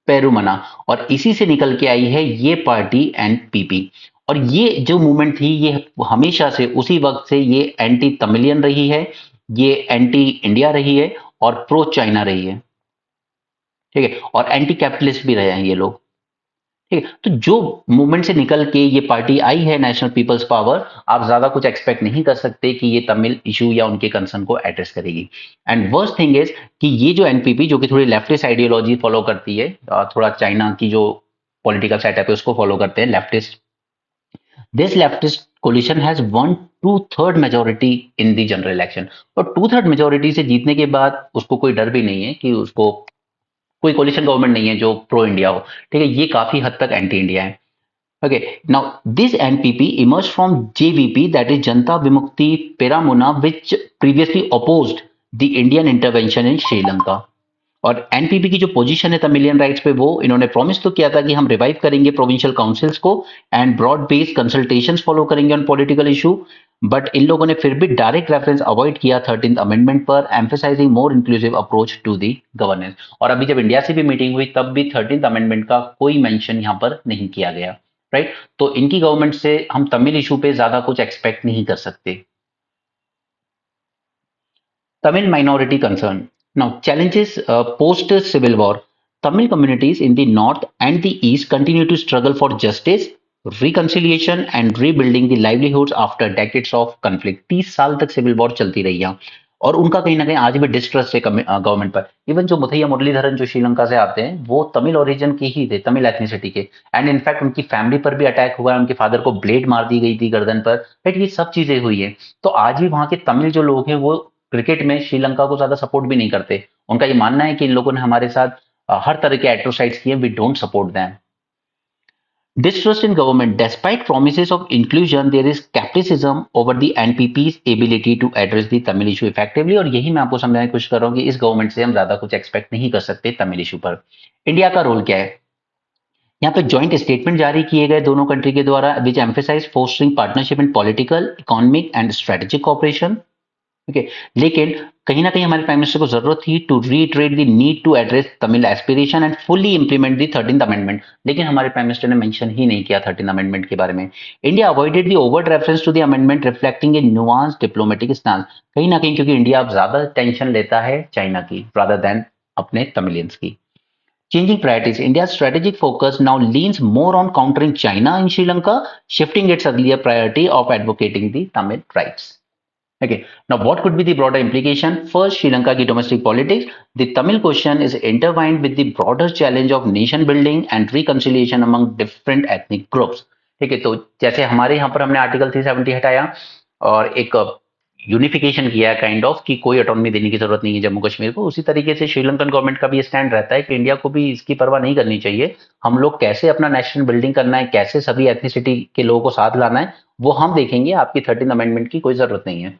पेरुमना, और इसी से निकल के आई है ये पार्टी एनपीपी। और ये जो मूवमेंट थी ये हमेशा से उसी वक्त से ये एंटी तमिलियन रही है, ये एंटी इंडिया रही है और प्रो चाइना रही है, ठीक है, और एंटी कैपिटलिस्ट भी रहे हैं ये लोग। ठीक है, तो जो मूवमेंट से निकल के ये पार्टी आई है नेशनल पीपल्स पावर, आप ज्यादा कुछ एक्सपेक्ट नहीं कर सकते कि ये तमिल इशू या उनके कंसर्न को एड्रेस करेगी। एंड वर्स्ट थिंग इज कि ये जो एनपीपी जो कि थोड़ी लेफ्टिस्ट आइडियोलॉजी फॉलो करती है, थोड़ा चाइना की जो पॉलिटिकल सेटअप है उसको फॉलो करते हैं leftist, this leftist coalition has won two third majority in the general election. और टू थर्ड मेजोरिटी से जीतने के बाद उसको कोई डर भी नहीं है कि उसको कोई कोलिशन गवर्नमेंट नहीं है जो प्रो इंडिया हो। ठीक है, ये काफी हद तक एंटी इंडिया है। Okay, now this NPP emerged from JVP, that is Janta Vimukti Peramuna, which previously opposed the Indian intervention in Sri Lanka. और एनपीपी की जो पोजीशन है तमिलियन राइट्स पे, वो इन्होंने प्रॉमिस तो किया था कि हम रिवाइव करेंगे प्रोविंशियल काउंसिल्स को and broad based consultations follow करेंगे ऑन पॉलिटिकल इशू। बट इन लोगों ने फिर भी डायरेक्ट रेफरेंस अवॉइड किया 13th अमेंडमेंट पर, emphasizing more inclusive approach to the governance. और अभी जब इंडिया से भी मीटिंग हुई तब भी 13th अमेंडमेंट का कोई मेंशन यहाँ पर नहीं किया गया। राइट, तो इनकी गवर्नमेंट से हम तमिल इशू पे ज्यादा कुछ एक्सपेक्ट नहीं कर सकते। Tamil minority concern. Now, challenges post civil war. Tamil communities in the north and the east continue to struggle for justice, reconciliation, and rebuilding the livelihoods after decades of conflict. 30 साल तक civil war चलती रही है और उनका कहीं ना कहीं आज भी डिस्ट्रस्ट है गवर्नमेंट पर। इवन जो मुथैया मुरलीधरन जो श्रीलंका से आते हैं वो तमिल ओरिजिन के ही थे, तमिल एथनिसिटी के। एंड इनफैक्ट उनकी फैमिली पर भी अटैक हुआ है, उनके फादर को ब्लेड मार दी गई थी गर्दन पर। राइट, ये सब चीजें हुई है। तो आज भी वहां के तमिल जो लोग हैं वो क्रिकेट में श्रीलंका को ज्यादा सपोर्ट भी नहीं करते। उनका ये मानना है कि इन लोगों ने हमारे साथ हर तरह के एट्रोसाइड्स किए, we don't support them. Distrust in government. Despite promises of inclusion, there is skepticism over the NPP's ability to address the Tamil issue effectively। और यही मैं आपको समझाने की कोशिश कर रहा हूँ कि इस गवर्नमेंट से हम ज्यादा कुछ एक्सपेक्ट नहीं कर सकते तमिल इशू पर। इंडिया का रोल क्या है? यहाँ पे जॉइंट स्टेटमेंट जारी किए गए दोनों कंट्री के द्वारा, which emphasize fostering partnership in political, economic and strategic cooperation. Okay, लेकिन कहीं ना कहीं हमारे प्राइम मिनिस्टर को जरूरत थी to reiterate the need to address Tamil aspiration and fully implement the 13th amendment. लेकिन हमारे प्राइम मिनिस्टर ने मेंशन ही नहीं किया 13th अमेंडमेंट के बारे में। India avoided the overt reference to the amendment, reflecting a nuance diplomatic stance. कहीं ना कहीं क्योंकि इंडिया अब ज्यादा टेंशन लेता है चाइना की रादर देन अपने तमिलियंस की। Changing priorities. India's strategic focus now leans more on countering China in Sri Lanka, shifting its earlier priority of advocating the Tamil rights. Okay, now what could be the broader implication? First, Sri Lanka की domestic politics. The Tamil question is intertwined with the broader challenge of nation building and reconciliation among different ethnic groups. ठीक है, तो जैसे हमारे यहाँ पर हमने article 370 हटाया और एक यूनिफिकेशन किया है काइंड ऑफ कि कोई ऑटोनॉमी देने की जरूरत नहीं है जम्मू कश्मीर को, उसी तरीके से श्रीलंकन गवर्नमेंट का भी स्टैंड रहता है कि इंडिया को भी इसकी परवाह नहीं करनी चाहिए। हम लोग कैसे अपना नेशनल बिल्डिंग करना है, कैसे सभी एथनिसिटी के लोगों को साथ लाना है, वो हम देखेंगे। आपकी 13th अमेंडमेंट की कोई जरूरत नहीं है।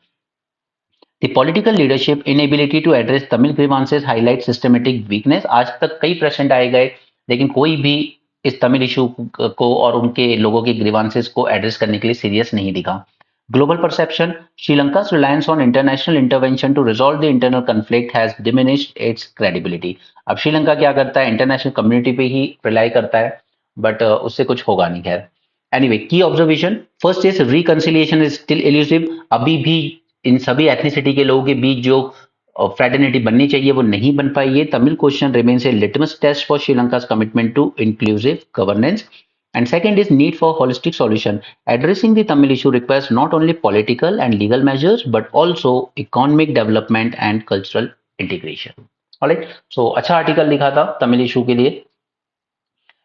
The political leadership inability to address Tamil grievances highlights systematic weakness। आज तक कई प्रेसिडेंट आए गए लेकिन कोई भी इस तमिल इशू को और उनके लोगों के ग्रीवांसेस को एड्रेस करने के लिए सीरियस नहीं दिखा। Global perception. Sri Lanka's reliance on international intervention to resolve the internal conflict has diminished its credibility। अब श्रीलंका क्या करता है, इंटरनेशनल कम्युनिटी पे ही रिलाई करता है, बट उससे कुछ होगा नहीं। खैर, एनीवे, की observation first is reconciliation is still elusive. अभी भी इन सभी एथनिसिटी के लोगों के बीच जो फ्रेटर्निटी बननी चाहिए वो नहीं बन पाई है। Tamil question remains a litmus test for Sri Lanka's commitment to inclusive governance. And second is need for holistic solution. Addressing the Tamil issue requires not only political and legal measures but also economic development and cultural integration. Alright, so अच्छा article लिखा था Tamil issue के लिए।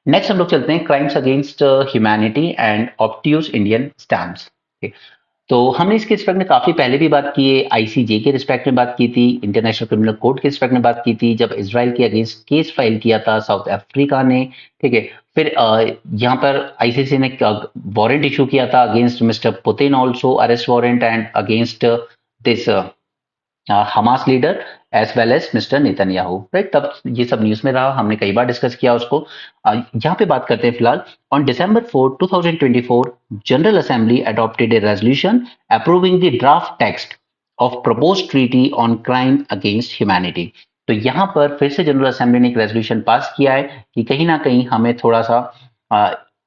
Next हम लोग चलते हैं crimes against humanity and obtuse Indian stamps. तो हमने इसके रिस्पेक्ट में काफी पहले भी बात की है, आईसीजे के रिस्पेक्ट में बात की थी, इंटरनेशनल क्रिमिनल कोर्ट के रिस्पेक्ट में बात की थी, जब इजराइल के अगेंस्ट केस फाइल किया था साउथ अफ्रीका ने। ठीक है, फिर यहाँ पर आईसीसी ने वारंट इशू किया था against mister Putin also, arrest warrant, and against this Hamas leader as well as mister Netanyahu. Right, तब ये सब न्यूज में रहा, हमने कई बार डिस्कस किया उसको। यहाँ पे बात करते हैं फिलहाल। On December 4, 2024, general assembly adopted a resolution approving the draft text of proposed treaty on crime against humanity। तो यहाँ पर फिर से जनरल असेंबली ने एक रेजोल्यूशन पास किया है कि कहीं ना कहीं हमें थोड़ा सा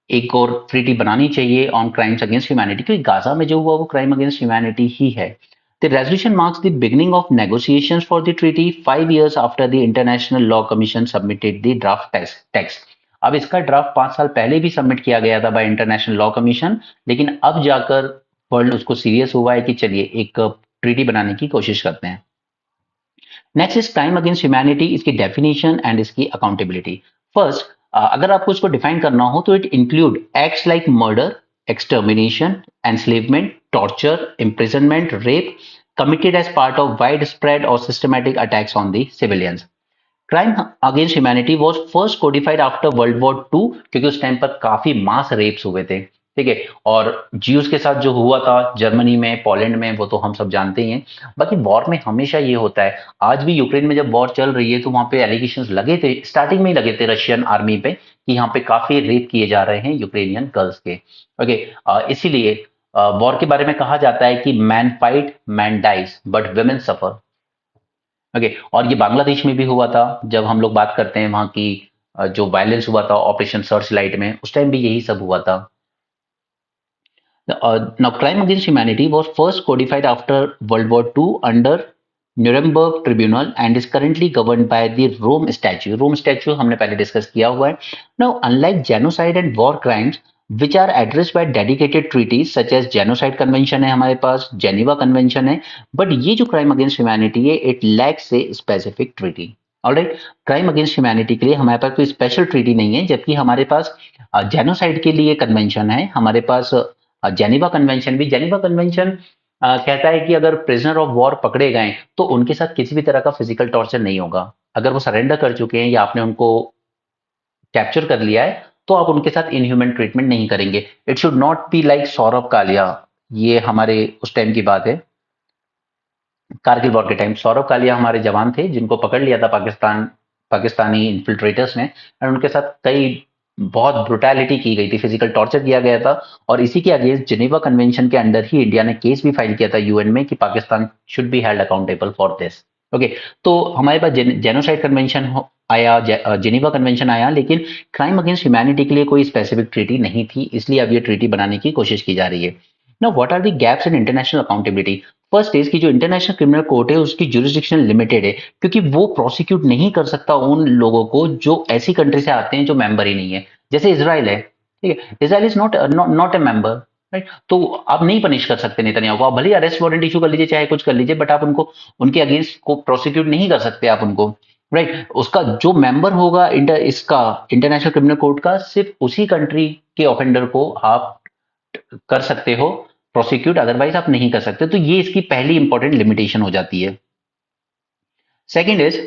एक और ट्रीटी बनानी चाहिए ऑन क्राइम्स अगेंस्ट ह्यूमैनिटी, क्योंकि गाजा में जो हुआ वो क्राइम अगेंस्ट ह्यूमैनिटी ही है। The resolution marks the beginning of negotiations for the treaty 5 years after the International Law Commission submitted the draft text। अब इसका ड्राफ्ट 5 साल पहले भी सबमिट किया गया था बाय इंटरनेशनल लॉ कमीशन, लेकिन अब जाकर वर्ल्ड उसको सीरियस हुआ है कि चलिए एक ट्रीटी बनाने की कोशिश करते हैं। Next is crime against humanity, इसकी डेफिनेशन एंड इसकी अकाउंटेबिलिटी। फर्स्ट, अगर आपको इसको डिफाइन करना हो तो it include acts like murder, extermination, enslavement, torture, imprisonment, rape committed as part of widespread or systematic attacks on the civilians. Crime against humanity was first codified after world war two, क्योंकि उस time पर काफी मास wraps हुए थे, ठीक है। और Jews के साथ जो हुआ था जर्मनी में, पोलैंड में, वो तो हम सब जानते ही हैं। बाकी वॉर में हमेशा ये होता है, आज भी यूक्रेन में जब वॉर चल रही है तो वहां पे एलिगेशंस लगे थे, स्टार्टिंग में ही लगे थे रशियन आर्मी पे कि यहाँ पे काफी रेप किए जा रहे हैं यूक्रेनियन गर्ल्स के। ओके, इसीलिए वॉर के बारे में कहा जाता है कि man fight, man dies, but women suffer. Okay, और ये बांग्लादेश में भी हुआ था। जब हम लोग बात करते हैं वहां की जो वायलेंस हुआ था ऑपरेशन सर्च लाइट में, उस टाइम भी यही सब हुआ था। Now, crime against humanity was first codified after World War II under Nuremberg Tribunal and is currently governed by the Rome Statute. Rome Statute हमने पहले डिस्कस किया हुआ है। Now, unlike genocide and war crimes, which are addressed by dedicated treaties such as Genocide Convention है हमारे पास, Geneva Convention है, but ये जो crime against humanity है, it lacks a specific treaty. Alright, crime against humanity के लिए हमारे पास कोई स्पेशल ट्रीटी नहीं है, जबकि हमारे पास जेनोसाइड के लिए कन्वेंशन है, हमारे पास जेनीवा कन्वेंशन भी। जेनीवा कन्वेंशन कहता है कि अगर प्रिजनर ऑफ वॉर पकड़े गए तो उनके साथ किसी भी तरह का फिजिकल टॉर्चर नहीं होगा। अगर वो सरेंडर कर चुके हैं या आपने उनको कैप्चर कर लिया है तो आप उनके साथ इनह्यूमन ट्रीटमेंट नहीं करेंगे। It should not be like Saurabh Kalia, ये हमारे उस टाइम की बात है, कारगिल वॉर के टाइम। सौरभ कालिया हमारे जवान थे जिनको पकड़ लिया था पाकिस्तानी इन्फिल्ट्रेटर्स ने, और उनके साथ कई बहुत ब्रुटैलिटी की गई थी, फिजिकल टॉर्चर किया गया था। और इसी के अगेंस्ट जिनेवा कन्वेंशन के अंडर ही इंडिया ने केस भी फाइल किया था यूएन में कि Pakistan should be held accountable for this. Okay, तो हमारे पास जेनोसाइड कन्वेंशन आया, जिनेवा कन्वेंशन आया, लेकिन क्राइम अगेंस्ट ह्यूमैनिटी के लिए कोई स्पेसिफिक ट्रीटी नहीं थी, इसलिए अब ये ट्रीटी बनाने की कोशिश की जा रही है। Now what are the gaps in international accountability? First is कि जो इंटरनेशनल क्रिमिनल कोर्ट है उसकी जुरिस्डिक्शन लिमिटेड है, क्योंकि वो प्रोसिक्यूट नहीं कर सकता उन लोगों को जो ऐसी कंट्री से आते हैं जो मेंबर ही नहीं है। जैसे इसराइल है, ठीक है, Israel is not a member, right. तो आप नहीं पनिश कर सकते नेतन्याहू को, आप भले अरेस्ट वारंट इशू कर लीजिए, चाहे कुछ कर लीजिए, बट आप उनको उनके अगेंस्ट को प्रोसिक्यूट नहीं कर सकते आप उनको, राइट। उसका जो मेंबर होगा इसका इंटरनेशनल क्रिमिनल कोर्ट का, सिर्फ उसी कंट्री के ऑफेंडर को आप कर सकते हो प्रोसिक्यूट, अदरवाइज आप नहीं कर सकते। तो ये इसकी पहली इंपॉर्टेंट लिमिटेशन हो जाती है। Second is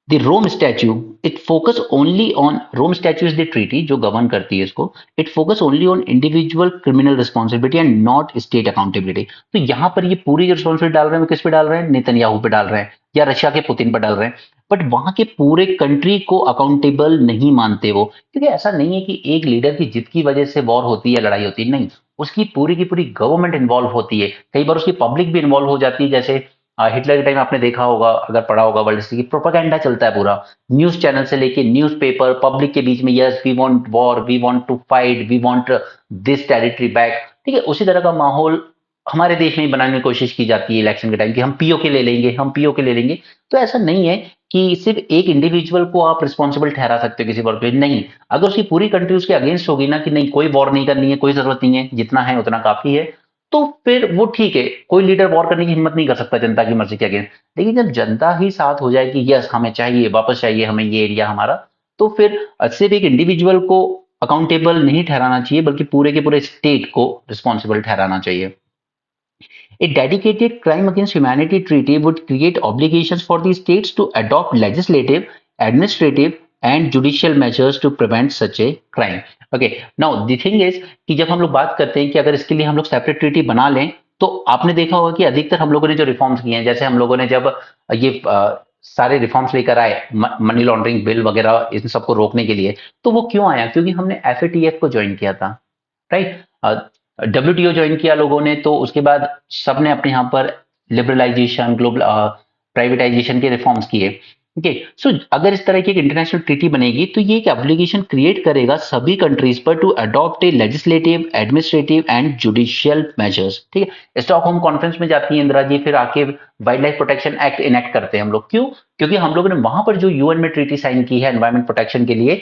the Rome statute, it focus only on, Rome statute is the treaty जो गवर्न करती है इसको, it focus only on individual criminal responsibility and not state accountability. तो यहां पर ये पूरी रिस्पॉन्सिबिलिटी डाल रहे हैं, किस पे डाल रहे हैं? नेतन्याहू पे डाल रहे हैं या रशिया के पुतिन पर डाल रहे हैं, बट वहां के पूरे कंट्री को अकाउंटेबल नहीं मानते वो। क्योंकि ऐसा नहीं है कि एक लीडर की जिद की वजह से वॉर होती है या लड़ाई होती है, नहीं, उसकी पूरी की पूरी गवर्नमेंट इन्वॉल्व होती है, कई बार उसकी पब्लिक भी इन्वॉल्व हो जाती है। जैसे हिटलर के टाइम आपने देखा होगा, अगर पढ़ा होगा, वर्ल्ड हिस्ट्री की, प्रोपेगेंडा चलता है पूरा, न्यूज चैनल से लेके न्यूज़पेपर, पब्लिक के बीच में, yes we want war, we want to fight, we want this territory back, ठीक है। उसी तरह का माहौल हमारे देश में बनाने की कोशिश की जाती है इलेक्शन के टाइम कि हम पीओके ले लेंगे, हम पीओके ले लेंगे। तो ऐसा नहीं है कि सिर्फ एक इंडिविजुअल को आप रिस्पॉन्सिबल ठहरा सकते हो किसी वॉर पे, नहीं। अगर उसकी पूरी कंट्री उसके अगेंस्ट होगी ना कि नहीं कोई वॉर नहीं करनी है, कोई जरूरत नहीं है, जितना है उतना काफी है, तो फिर वो ठीक है, कोई लीडर वॉर करने की हिम्मत नहीं कर सकता जनता की मर्जी के अगेंस्ट। लेकिन जब जनता ही साथ हो जाए कि यस हमें चाहिए, वापस चाहिए हमें ये एरिया हमारा, तो फिर सिर्फ एक इंडिविजुअल को अकाउंटेबल नहीं ठहराना चाहिए, बल्कि पूरे के पूरे स्टेट को रिस्पॉन्सिबल ठहराना चाहिए। A dedicated crime against humanity treaty would create obligations for the states to adopt legislative, administrative, and judicial measures to prevent such a crime. Okay, now the thing is कि जब हम लोग बात करते हैं कि अगर इसके लिए हम लोग सेपरेट ट्रीटी बना लें, तो आपने देखा होगा कि अधिकतर हम लोगों ने जो रिफॉर्म्स किए हैं, जैसे हम लोगों ने जब ये सारे रिफॉर्म्स लेकर आए, मनी लॉन्ड्रिंग बिल वगैरह, इन सबको रोकने के लिए, तो वो क्यों आया? क्योंकि हमने एफएटीएफ को ज्वाइन किया था, राइट। डब्ल्यूटीओ ज्वाइन किया लोगों ने, तो उसके बाद सबने अपने यहाँ पर लिबरलाइजेशन, ग्लोबल प्राइवेटाइजेशन के रिफॉर्म्स किए, ठीक है। सो अगर इस तरह की एक इंटरनेशनल ट्रीटी बनेगी तो ये एक एप्लीकेशन क्रिएट करेगा सभी कंट्रीज पर to adopt a legislative, administrative and judicial measures, ठीक है। स्टॉकहोम कॉन्फ्रेंस में जाती है इंदिरा जी, फिर आके wild life protection act enact करते हैं हम लोग। क्यों? क्योंकि हम लोगों ने वहां पर जो यूएन में ट्रीटी साइन की है एनवायरमेंट प्रोटेक्शन के लिए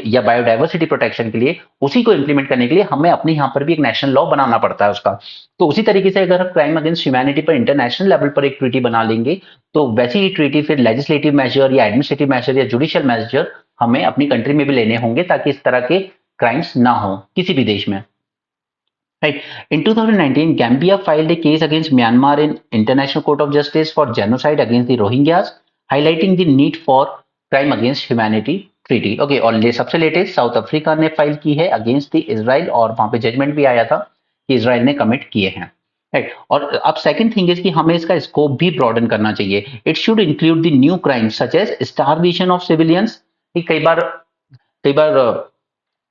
या बायोडाइवर्सिटी प्रोटेक्शन के लिए, उसी को इंप्लीमेंट करने के लिए हमें अपने यहाँ पर भी एक नेशनल लॉ बनाना पड़ता है उसका। तो उसी तरीके से अगर हम क्राइम अगेंस्ट ह्यूमैनिटी पर इंटरनेशनल लेवल पर एक ट्रीटी बना लेंगे, तो वैसी ही ट्रीटी फिर लेजिस्लेटिव मेजर या एडमिनिस्ट्रेटिव मेजर या जुडिशियल मेजर हमें अपनी कंट्री में भी लेने होंगे, ताकि इस तरह के क्राइम्स ना हो किसी भी देश में। Right. In 2019, Gambia filed a case against Myanmar in International Court of Justice for genocide against the Rohingyas, highlighting the need for crime against humanity treaty. Okay, और सबसे लेटेस्ट साउथ अफ्रीका ने file की है against the Israel, और वहां पे judgement भी आया था कि इजराइल ने कमिट किए हैं। राइट, और अब सेकंड थिंग इज कि हमें इसका स्कोप भी ब्रॉडन करना चाहिए। It should include the new crimes such as starvation of civilians. कई बार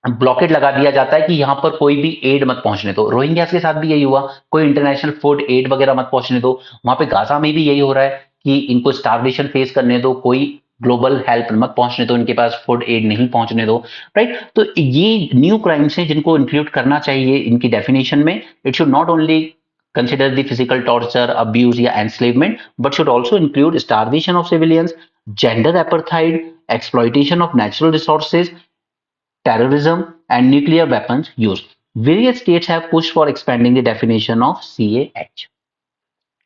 ब्लॉकेट लगा दिया जाता है कि यहाँ पर कोई भी एड मत पहुंचने दो। रोहिंग्यास के साथ भी यही हुआ, कोई इंटरनेशनल फूड एड वगैरह मत पहुंचने दो। वहां पे गाजा में भी यही हो रहा है कि इनको स्टारवेशन फेस करने दो, कोई ग्लोबल हेल्प मत पहुंचने दो, इनके पास फूड एड नहीं पहुंचने दो। राइट, तो ये न्यू क्राइम्स हैं जिनको इंक्लूड करना चाहिए इनकी डेफिनेशन में। It should not only consider the physical torture, abuse या enslavement, but should also include starvation of civilians, gender apartheid, exploitation of natural resources, terrorism, and nuclear weapons use. Various states have pushed for expanding the definition of CAH.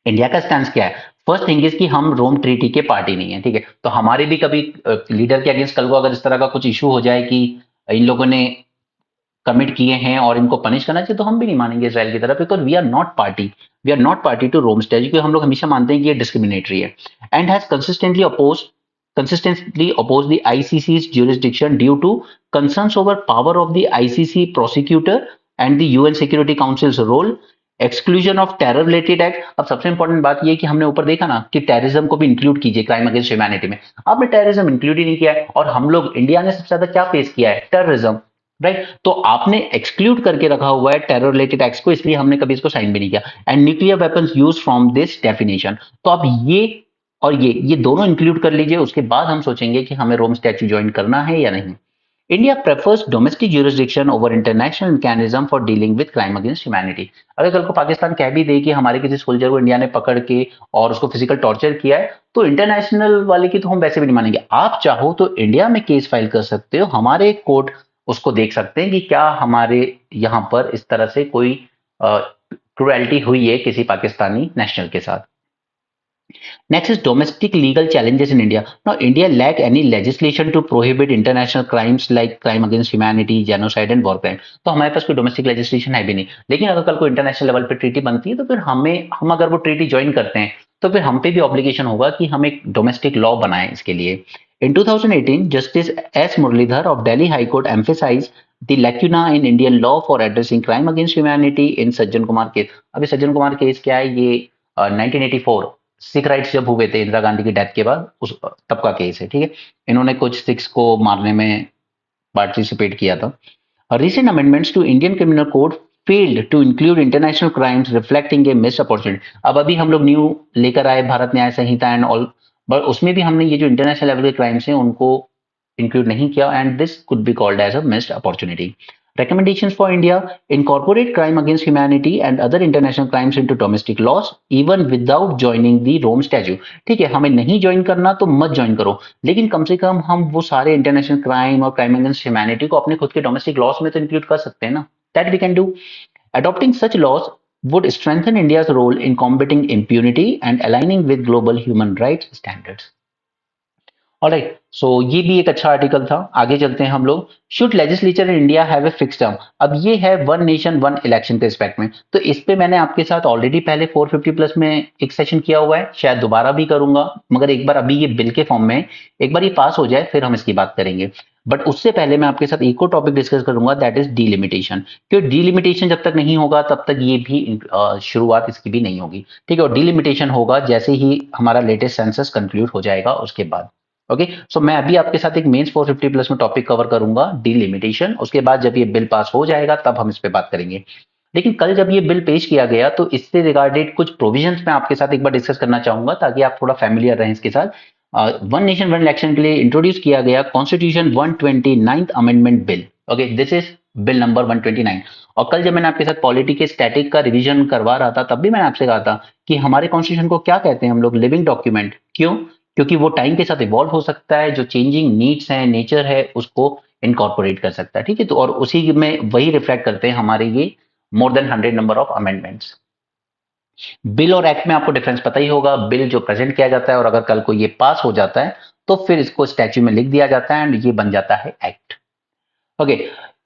India का stand क्या है? First thing is कि हम रोम treaty के party नहीं है, ठीक है। तो हमारे भी कभी लीडर के अगेंस्ट कल को अगर इस तरह का कुछ इशू हो जाए कि इन लोगों ने कमिट किए हैं और इनको पनिश करना चाहिए, तो हम भी नहीं मानेंगे इसराइल की तरफ, because we are not party to Rome statute, क्योंकि हम लोग हमेशा मानते हैं कि ये डिस्क्रिमिनेटरी है, and has consistently opposed the ICC's jurisdiction due to concerns over power of the ICC prosecutor and the UN Security Council's role, exclusion of terror related act। अब सबसे इंपॉर्टेंट बात ये कि हमने ऊपर देखा ना कि टेररिज्म को भी इंक्लूड कीजिए क्राइम अगेंस्ट ह्यूमैनिटी में, आपने टेररिज्म इंक्लूड ही नहीं किया है। और हम लोग इंडिया ने सबसे ज्यादा क्या फेस किया है? टेररिज्म। राइट, तो आपने एक्सक्लूड करके रखा हुआ है टेरर रिलेटेड एक्ट्स को, इसलिए हमने कभी इसको साइन भी नहीं किया। And nuclear weapons use from this definition. तो अब ये और ये दोनों इंक्लूड कर लीजिए, उसके बाद हम सोचेंगे कि हमें रोम स्टैट्यूट ज्वाइन करना है या नहीं। India prefers domestic jurisdiction over international mechanism for dealing with crime against humanity. अगर कल को पाकिस्तान कह भी दे कि हमारे किसी सोल्जर को इंडिया ने पकड़ के और उसको फिजिकल टॉर्चर किया है, तो इंटरनेशनल वाले की तो हम वैसे भी नहीं मानेंगे। आप चाहो तो इंडिया में केस फाइल कर सकते हो, हमारे कोर्ट उसको देख सकते हैं कि क्या हमारे यहाँ पर इस तरह से कोई क्रुएल्टी हुई है किसी पाकिस्तानी नेशनल के साथ। Next is domestic legal challenges in India. Now, India lack any legislation to prohibit international crimes like crime against humanity, genocide and war crime. तो हमारे पास कोई डोमेस्टिक लेजिस्लेशन है भी नहीं। लेकिन अगर कल को इंटरनेशनल लेवल पे ट्रीटी बनती है, तो फिर हम अगर वो ट्रीटी ज्वाइन करते हैं, तो फिर हम पे भी ऑब्लिगेशन होगा कि हम एक डोमेस्टिक लॉ बनाएं इसके लिए। In 2018, Justice S. Muralidhar of Delhi High Court emphasized the lacuna in Indian law for addressing crime against humanity in Sajjan Kumar case. अभी सज्जन कुमार केस क्या है? ये 1984 सिख राइट्स जब हुए थे इंदिरा गांधी की डेथ के बाद, उस तब का केस है, ठीक है। इन्होंने कुछ सिख्स को मारने में पार्टिसिपेट किया था। Recent amendments to Indian criminal code failed to include international crimes reflecting a missed opportunity. अब अभी हम लोग न्यू लेकर आए भारत न्याय संहिता एंड ऑल, बट उसमें भी हमने ये जो इंटरनेशनल लेवल के क्राइम्स हैं उनको इंक्लूड नहीं किया, and this could be called as a missed opportunity. Recommendations for India: incorporate crime against humanity and other international crimes into domestic laws even without joining the Rome Statute। ठीक है, हमें नहीं join करना तो मत join करो, लेकिन कम से कम हम वो सारे इंटरनेशनल क्राइम और क्राइम अगेंस्ट ह्यूमैनिटी को अपने खुद के डोमेस्टिक लॉस में तो इंक्लूड कर सकते हैं ना। That we can do. Adopting such laws would strengthen India's role in combating impunity and aligning with global human rights standards। Alright, so ये भी एक अच्छा आर्टिकल था। आगे चलते हैं हम लोग। Should legislature in India have a fix term. अब ये है वन नेशन वन इलेक्शन के रिस्पेक्ट में, तो इस पे मैंने आपके साथ ऑलरेडी पहले 450 प्लस में एक सेशन किया हुआ है, शायद दोबारा भी करूंगा, मगर एक बार अभी ये बिल के फॉर्म में एक बार ये पास हो जाए फिर हम इसकी बात करेंगे। बट उससे पहले मैं आपके साथ एक और टॉपिक डिस्कस करूंगा, दैट इज डीलिमिटेशन। क्योंकि डीलिमिटेशन जब तक नहीं होगा तब तक ये भी शुरुआत इसकी भी नहीं होगी, ठीक है। और डीलिमिटेशन होगा जैसे ही हमारा लेटेस्ट सेंसस कंक्लूड हो जाएगा उसके बाद। ओके, सो मैं अभी आपके साथ एक मेंस 450 प्लस में टॉपिक कवर करूंगा डीलिमिटेशन, उसके बाद जब ये बिल पास हो जाएगा तब हम इस पे बात करेंगे। लेकिन कल जब ये बिल पेश किया गया तो इससे रिगार्डेड कुछ प्रोविजंस मैं आपके साथ एक बार डिस्कस करना चाहूंगा ताकि आप थोड़ा फैमिलियर रहें इसके साथ। वन नेशन वन इलेक्शन के लिए इंट्रोड्यूस किया गया constitution 129th amendment bill. Okay, this is bill number 129। और कल जब मैंने आपके साथ पॉलिटी के स्टैटिक का रिवीजन करवा रहा था तब भी मैंने आपसे कहा था कि हमारे कॉन्स्टिट्यूशन को क्या कहते हैं हम लोग, लिविंग डॉक्यूमेंट। क्यों? क्योंकि वो टाइम के साथ इवॉल्व हो सकता है, जो चेंजिंग नीड्स हैं, नेचर है, उसको इनकॉर्पोरेट कर सकता है। ठीक है, तो और उसी में वही रिफ्लेक्ट करते हैं हमारे ये more than 100 number of amendments. Bill और एक्ट में आपको डिफरेंस पता ही होगा। बिल जो प्रेजेंट किया जाता है और अगर कल को ये पास हो जाता है तो फिर इसको स्टैच्यू में लिख दिया जाता है एंड ये बन जाता है एक्ट। ओके,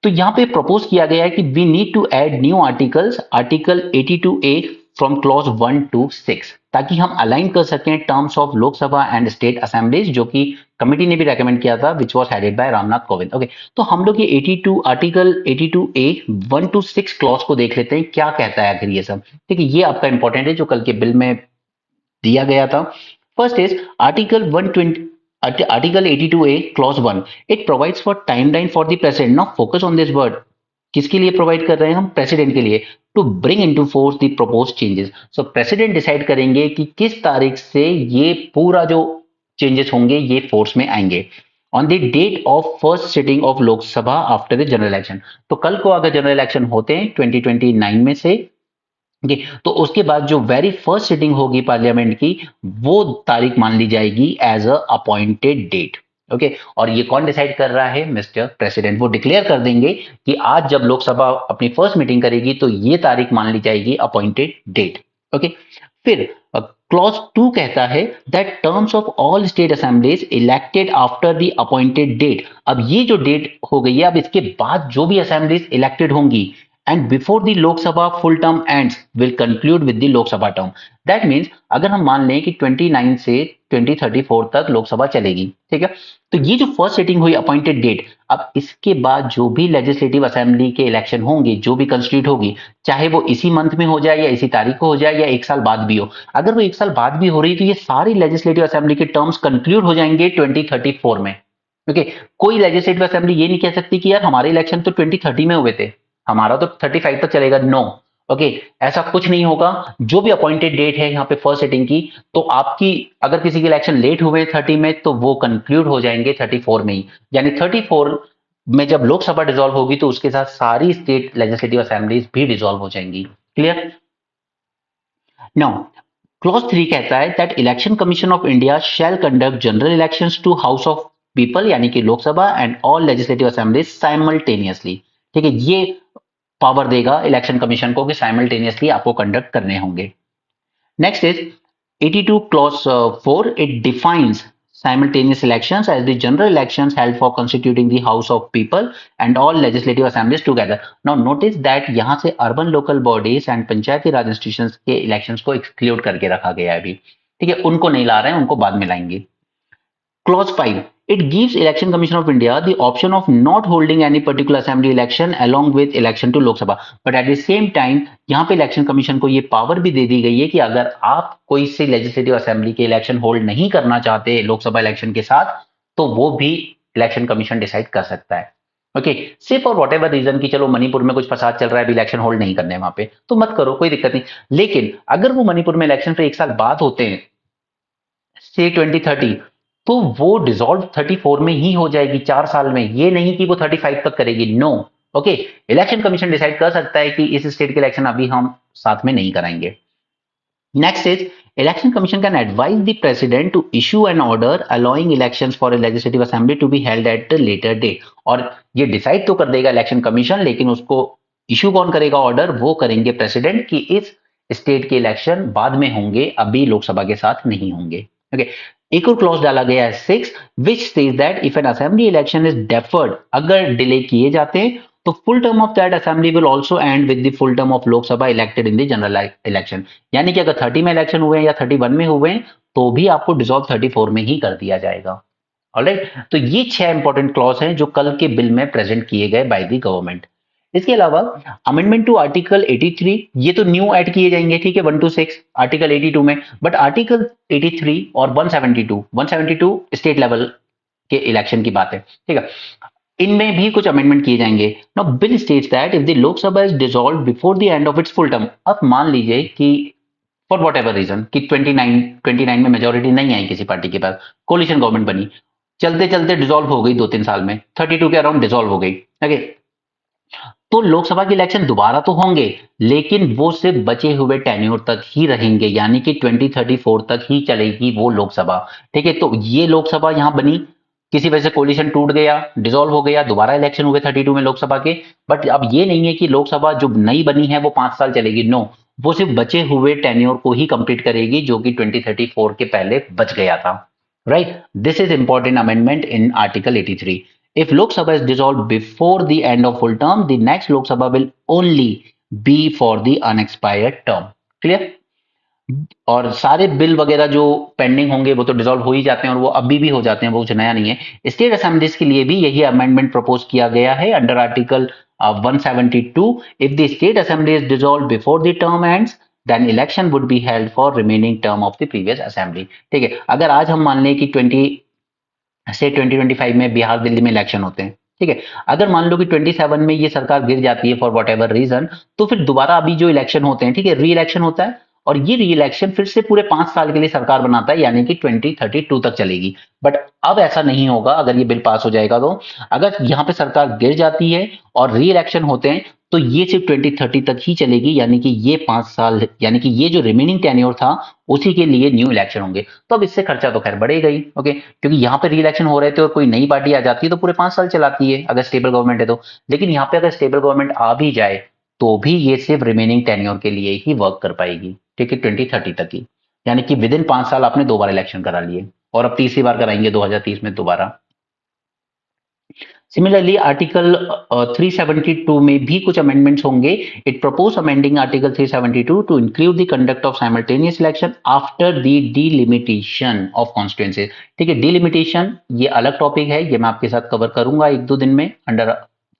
तो यहां पे प्रपोज किया गया है कि we need to add new articles, article 82A from clause 1 to 6, ताकि हम अलाइन कर सकें terms of Lok Sabha and state assemblies, जो कि कमिटी ने भी रेकमेंड किया था, which was headed by Ram Nath Kovind. Okay, तो हम लोग ये 82 आर्टिकल 82A 1 to 6 क्लॉज को देख लेते हैं, क्या कहता है आखिर ये सब। ठीक है, ये आपका इंपॉर्टेंट है जो कल के बिल में दिया गया था। First is article 120, article 82A clause 1, it provides for timeline for the president. Now focus on this word, किसके लिए प्रोवाइड कर रहे हैं हम? प्रेसिडेंट के लिए। To bring into force the propose changes. So president decide करेंगे कि किस तारीख से ये पूरा जो चेंजेस होंगे ये फोर्स में आएंगे। On the date of first sitting of Lok Sabha after the general election. तो कल को अगर जनरल इलेक्शन होते हैं 2029 में से, ओके, तो उसके बाद जो वेरी फर्स्ट सिटिंग होगी पार्लियामेंट की, वो तारीख मान ली जाएगी as a appointed date. Okay, और ये कौन डिसाइड कर रहा है? Mister president. वो डिक्लेयर कर देंगे कि आज जब लोकसभा अपनी फर्स्ट मीटिंग करेगी तो ये तारीख मान ली जाएगी अपॉइंटेड डेट। ओके, फिर क्लॉज 2 कहता है that terms of all state assemblies elected after the appointed date. अब ये जो डेट हो गई है, अब इसके बाद जो भी असेंबलीज इलेक्टेड होंगी and before the Lok Sabha full term ends will conclude with the Lok Sabha term. That means अगर हम मान लें कि 29 से 2034 तक लोकसभा चलेगी, ठीक है, तो ये जो फर्स्ट सिटिंग हुई अपॉइंटेड डेट, अब इसके बाद जो भी लेजिस्लेटिव असेंबली के इलेक्शन होंगे, जो भी कंस्टिट्यूट होगी, चाहे वो इसी मंथ में हो जाए या इसी तारीख को हो जाए या एक साल बाद भी हो, अगर वो एक साल बाद भी हो रही है तो ये सारी लेजिस्लेटिव असेंबली के टर्म्स कंक्लूड हो जाएंगे 2034 में। ओके, कोई लेजिस्लेटिव असेंबली ये नहीं कह सकती कि यार हमारे इलेक्शन तो 2030 में हुए थे, हमारा तो 35 तक चलेगा। नो, ओके, ऐसा कुछ नहीं होगा। जो भी अपॉइंटेड डेट है यहाँ पे फर्स्ट सिटिंग की, तो आपकी अगर किसी के इलेक्शन लेट हुए 30 में तो वो कंक्लूड हो जाएंगे 34 में ही। यानी 34 में जब लोकसभा डिसॉल्व होगी तो उसके साथ सारी स्टेट लेजिस्लेटिव असेंबलीज भी डिसॉल्व हो जाएंगी। क्लियर? नाउ क्लॉज 3 कहता है that election commission of India shall conduct general elections to house of people, यानी कि Lok Sabha and all legislative assemblies simultaneously. ठीक है, ये पावर देगा इलेक्शन कमीशन को कि साइमल्टेनियसली आपको कंडक्ट करने होंगे। Next is 82 clause 4, it defines simultaneous elections as the general elections held for constituting the house of people and all legislative assemblies together. Now notice that यहाँ से urban local bodies and Panchayati Raj institutions के elections को exclude करके रखा गया है अभी। ठीक है, उनको नहीं ला रहे हैं, उनको बाद में लाएंगे। Clause 5, it gives Election Commission of India the option of not holding any particular assembly election along with election to Lok Sabha. But at the same time, यहाँ पे इलेक्शन कमीशन को ये पावर भी दे दी गई है कि अगर आप कोई से लेजिस्लेटिव असेंबली के इलेक्शन होल्ड नहीं करना चाहते लोकसभा इलेक्शन के साथ, तो वो भी इलेक्शन कमीशन डिसाइड कर सकता है। ओके, सिर्फ फॉर वॉट एवर रीजन की चलो मणिपुर में कुछ फसाद चल रहा है, अभी इलेक्शन होल्ड नहीं करने वहां पे, तो मत करो, कोई दिक्कत नहीं। लेकिन अगर वो मणिपुर में इलेक्शन फिर एक साल बाद होते हैं, से 2030, तो वो डिसॉल्व 34 में ही हो जाएगी, 4 साल में। ये नहीं कि वो 35 तक करेगी, no. Okay, election commission decide कर सकता है कि इस स्टेट के इलेक्शन अभी हम साथ में नहीं कराएंगे। Next is election commission can advise the president to issue an order allowing elections for a legislative assembly to be held at a later date. और ये डिसाइड तो कर देगा इलेक्शन कमीशन, लेकिन उसको इशू कौन करेगा ऑर्डर? वो करेंगे प्रेसिडेंट, कि इस स्टेट के इलेक्शन बाद में होंगे, अभी लोकसभा के साथ नहीं होंगे। ओके, एक और क्लॉज डाला गया है 6, which says that if N assembly election is deferred, अगर डिले किए जाते हैं तो full term of that assembly will also and with the full term of Lok Sabha elected in the general election. यानी कि अगर 30 में इलेक्शन हुए हैं या 31 में हुए हैं तो भी आपको डिसॉल्व 34 में ही कर दिया जाएगा। ऑलराइट, तो ये 6 इंपॉर्टेंट क्लॉज हैं जो कल के बिल में प्रेजेंट किए गए बाय द गवर्नमेंट। इसके अलावा अमेंडमेंट टू आर्टिकल 83, ये तो न्यू ऐड किए जाएंगे, ठीक है, 1 to 6 आर्टिकल 82 में। बट आर्टिकल 83 और 172 स्टेट लेवल के इलेक्शन की बात है, ठीक है, इनमें भी कुछ अमेंडमेंट किए जाएंगे। Now bill states that if the Lok Sabha is dissolve before the end of its full term, अब मान लीजिए कि फॉर वॉट एवर रीजन कि 29 में मेजोरिटी नहीं आई किसी पार्टी के पास, कोलिशन गवर्नमेंट बनी, चलते चलते डिसॉल्व हो गई 2-3 साल में, 32 के अराउंड डिसॉल्व हो गई। ओके, तो लोकसभा के इलेक्शन दोबारा तो होंगे, लेकिन वो सिर्फ बचे हुए टेन्योर तक ही रहेंगे, यानी कि 2034 तक ही चलेगी वो लोकसभा। ठीक है, तो ये लोकसभा यहाँ बनी, किसी वजह से कोलिशन टूट गया, डिसॉल्व हो गया, दोबारा इलेक्शन हुए 32 में लोकसभा के। बट अब ये नहीं है कि लोकसभा जो नई बनी है वो 5 साल चलेगी, नो, वो सिर्फ बचे हुए टेन्योर को ही कंप्लीट करेगी जो कि 2034 के पहले बच गया था। Right? This is important amendment in Article 83. If Lok Sabha is dissolved before the end of full term, the next Lok Sabha will only be for the unexpired term. Clear? और सारे बिल वगैरह जो pending होंगे वो तो dissolve हो ही जाते हैं और वो अभी भी हो जाते हैं, वो कुछ नया नहीं है। स्टेट असेंबलीज के लिए भी यही अमेंडमेंट प्रपोज किया गया है under article 172। If the state assembly is dissolve before the term ends then election would be held for remaining term of the previous assembly. ठीक है, अगर आज हम मान लें कि 2025 में बिहार दिल्ली में इलेक्शन होते हैं, ठीक है, अगर मान लो कि 27 में ये सरकार गिर जाती है फॉर वट एवर रीजन, तो फिर दोबारा अभी जो इलेक्शन होते हैं, ठीक है, री इलेक्शन होता है और ये री इलेक्शन फिर से पूरे 5 साल के लिए सरकार बनाता है, यानी कि 2032 तक चलेगी। बट अब ऐसा नहीं होगा अगर ये बिल पास हो जाएगा तो। अगर यहाँ पे सरकार गिर जाती है और री इलेक्शन होते हैं तो ये सिर्फ 2030 तक ही चलेगी, यानी कि ये 5 साल, यानी कि ये जो रिमेनिंग टेन्योर था उसी के लिए न्यू इलेक्शन होंगे। तो अब इससे खर्चा तो खैर बढ़ेगा ही, ओके, क्योंकि यहाँ पे री इलेक्शन हो रहे थे और कोई नई पार्टी आ जाती है तो पूरे 5 साल चलाती है अगर स्टेबल गवर्नमेंट है तो। लेकिन यहाँ पे अगर स्टेबल गवर्नमेंट आ भी जाए तो भी ये सिर्फ रिमेनिंग टेन्योर के लिए ही वर्क कर पाएगी, ठीक है, 2030 तक ही, यानी कि विद इन 5 साल आपने 2 बार इलेक्शन करा लिए और अब तीसरी बार कराएंगे 2030 में दोबारा। सिमिलरली आर्टिकल 372 में भी कुछ अमेंडमेंट्स होंगे। It propose amending article 372 to include the conduct of simultaneous election after the delimitation of constituencies. ठीक है, डिलिमिटेशन ये अलग टॉपिक है, ये मैं आपके साथ कवर करूंगा 1-2 दिन में under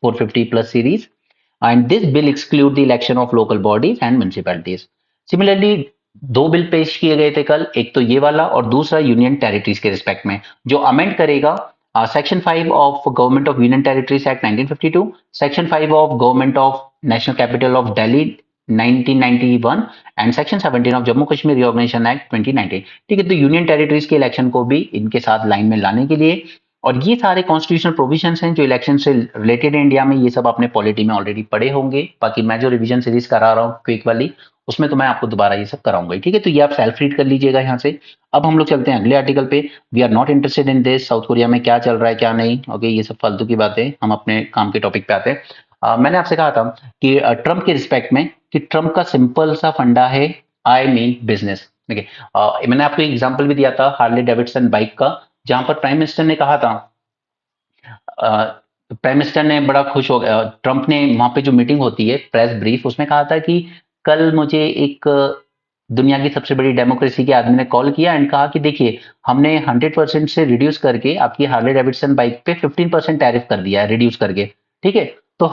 450 plus series. And this bill exclude the election of local bodies and municipalities. Similarly दो बिल पेश किए गए थे कल, एक तो ये वाला और दूसरा यूनियन टेरिटरीज के रिस्पेक्ट में, जो अमेंड करेगा section 5 of government of union territories act 1952, section 5 of government of national capital of Delhi 1991 and section 17 of Jammu Kashmir reorganisation act 2019। ठीक है, तो यूनियन टेरिटरीज के इलेक्शन को भी इनके साथ लाइन में लाने के लिए, और ये सारे कॉन्स्टिट्यूशनल प्रोविजंस हैं जो इलेक्शन से रिलेटेड है इंडिया में, ये सब आपने पॉलिटी में ऑलरेडी पढ़े होंगे। बाकी मैं जो रिवीजन सीरीज करा रहा हूँ क्विक वाली, उसमें तो मैं आपको दोबारा ये सब कराऊंगा, ठीक है, तो ये आप सेल्फ रीड कर लीजिएगा यहाँ से। अब हम लोग चलते हैं अगले आर्टिकल पे। We are not interested in this, South Korea में क्या चल रहा है क्या नहीं, ओके, ये सब फालतू की बातें, हम अपने काम के टॉपिक पे आते हैं। मैंने आपसे कहा था कि ट्रम्प के रिस्पेक्ट में कि ट्रम्प का सिंपल सा फंडा है, आई मीन बिजनेस। देखिए, मैंने आपको एग्जाम्पल भी दिया था हार्ले डेविडसन बाइक का, जहां पर प्राइम मिनिस्टर ने कहा था, प्राइम मिनिस्टर ने बड़ा खुश हो गया, ट्रंप ने वहां पे जो मीटिंग होती है प्रेस ब्रीफ, उसमें कहा था कि कल मुझे एक दुनिया की सबसे बड़ी डेमोक्रेसी के आदमी ने कॉल किया एंड कहा कि देखिए हमने 100% से रिड्यूस करके आपकी हार्ले डेविडसन बाइक पे 15% टैरिफ कर दिया है, रिड्यूस करके। ठीक है, तो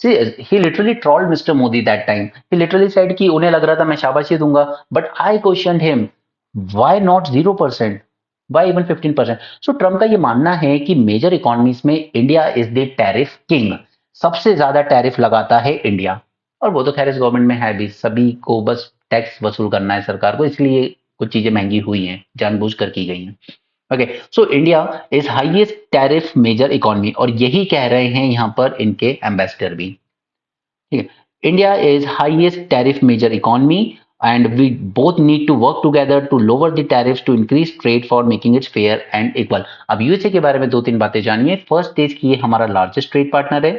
he literally trolled mister Modi that time, he literally said कि उन्हें लग रहा था मैं शाबाशी दूंगा, but I question him why not 0%, why even 15%। So Trump का ये मानना है कि मेजर इकोनॉमीज में India is the tariff king, सबसे ज्यादा टैरिफ लगाता है इंडिया। और वो तो खैर इस गवर्नमेंट में है भी, सभी को बस टैक्स वसूल करना है सरकार को, इसलिए कुछ चीजें महंगी हुई हैं, जानबूझकर की गई हैं। Okay, so India is highest tariff major economy, और यही कह रहे हैं यहाँ पर इनके एम्बेसडर भी। ठीक है, India is highest tariff major economy and we both need to work together to lower the tariffs to increase trade for making it fair and equal। अब यूएसए के बारे में 2-3 बातें जानिए। फर्स्ट स्टेज की ये हमारा लार्जेस्ट ट्रेड पार्टनर है,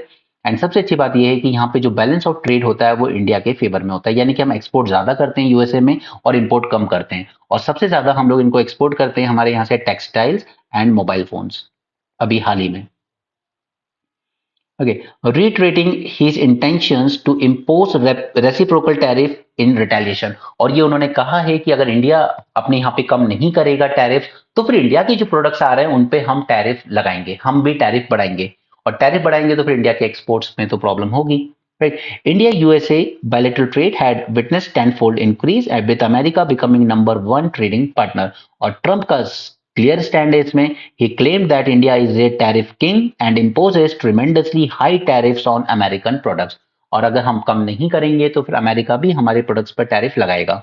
एंड सबसे अच्छी बात ये है कि यहाँ पे जो बैलेंस ऑफ ट्रेड होता है वो इंडिया के फेवर में होता है, यानी कि हम एक्सपोर्ट ज्यादा करते हैं यूएसए में और इंपोर्ट कम करते हैं, और सबसे ज्यादा हम लोग इनको एक्सपोर्ट करते हैं हमारे यहाँ से टेक्सटाइल्स एंड मोबाइल फोन्स, अभी हाल ही में। Okay, reiterating his intentions to impose reciprocal tariff in retaliation। और ये उन्होंने कहा है कि अगर इंडिया अपने यहाँ पे कम नहीं करेगा टैरिफ, तो फिर इंडिया के जो प्रोडक्ट्स आ रहे हैं उन पे हम टैरिफ लगाएंगे, हम भी टैरिफ बढ़ाएंगे, और टैरिफ बढ़ाएंगे तो फिर इंडिया के एक्सपोर्ट्स में तो प्रॉब्लम होगी, right. India USA bilateral trade had witnessed tenfold increase with America becoming #1 trading partner। और ट्रंप का क्लियर स्टैंड है इसमें। He claimed that India is a tariff king and imposes tremendously high tariffs on American products। और अगर हम कम नहीं करेंगे तो फिर अमेरिका भी हमारे प्रोडक्ट्स पर टैरिफ लगाएगा।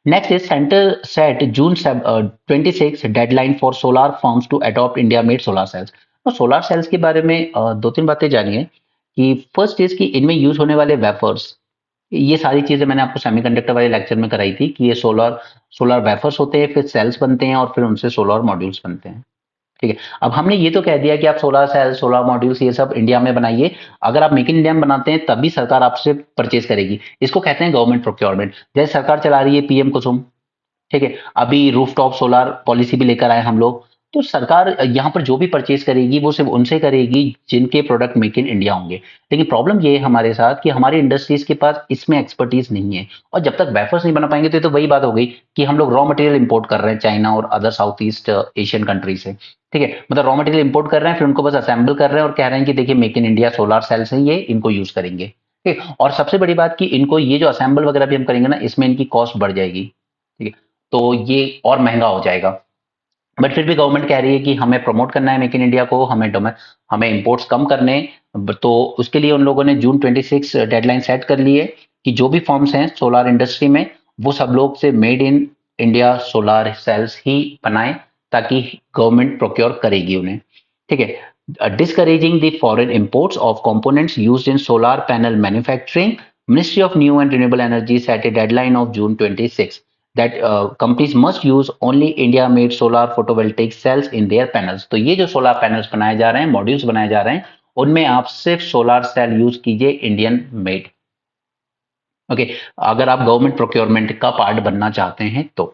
Next is center set June 26 deadline for solar firms to adopt India made solar cells। और सोलर सेल्स के बारे में दो तीन बातें जानिए कि फर्स्ट इज कि इनमें यूज होने वाले वेफर्स, ये सारी चीजें मैंने आपको सेमीकंडक्टर वाले लेक्चर में कराई थी कि ये सोलर सोलर वेफर्स होते हैं, फिर सेल्स बनते हैं और फिर उनसे सोलर मॉड्यूल्स बनते हैं। ठीक है, अब हमने ये तो कह दिया कि आप सोलर सेल सोलर मॉड्यूल्स ये सब इंडिया में बनाइए। अगर आप मेक इन इंडिया में बनाते हैं तभी सरकार आपसे परचेज करेगी। इसको कहते हैं गवर्नमेंट प्रोक्योरमेंट। जैसे सरकार चला रही है पीएम कुसुम, ठीक है, अभी रूफटॉप सोलार पॉलिसी भी लेकर आए हम लोग। तो सरकार यहाँ पर जो भी परचेज करेगी वो सिर्फ उनसे करेगी जिनके प्रोडक्ट मेक इन इंडिया होंगे। लेकिन प्रॉब्लम ये है हमारे साथ कि हमारी इंडस्ट्रीज के पास इसमें एक्सपर्टीज नहीं है, और जब तक वेफर्स नहीं बना पाएंगे तो ये तो वही बात हो गई कि हम लोग रॉ मटेरियल इंपोर्ट कर रहे हैं चाइना और other south east Asian country से। ठीक है, मतलब रॉ मटेरियल इंपोर्ट कर रहे हैं, फिर उनको बस असेंबल कर रहे हैं और कह रहे हैं कि देखिए make in India solar sales है ये, इनको यूज करेंगे। ठीक है, और सबसे बड़ी बात कि इनको ये जो असेंबल वगैरह भी हम करेंगे ना, इसमें इनकी कॉस्ट बढ़ जाएगी। ठीक है, तो ये और महंगा हो जाएगा। बट फिर भी गवर्नमेंट कह रही है कि हमें प्रमोट करना है मेक इन इंडिया को, हमें इंपोर्ट्स कम करने। तो उसके लिए उन लोगों ने जून 26 डेडलाइन सेट कर ली है कि जो भी फॉर्म्स हैं सोलर इंडस्ट्री में वो सब लोग से made in India solar cells ही बनाएं, ताकि गवर्नमेंट प्रोक्योर करेगी उन्हें। ठीक है, discouraging the foreign imports of components used in solar panel manufacturing, ministry of new and renewable energy set a deadline of June 26 that companies must use only India made solar photovoltaic cells in their panels। तो ये जो solar panels बनाए जा रहे हैं, modules बनाए जा रहे हैं, उनमें आप सिर्फ सोलर सेल यूज कीजिए इंडियन मेड। ओके, अगर आप गवर्नमेंट प्रोक्योरमेंट का पार्ट बनना चाहते हैं तो।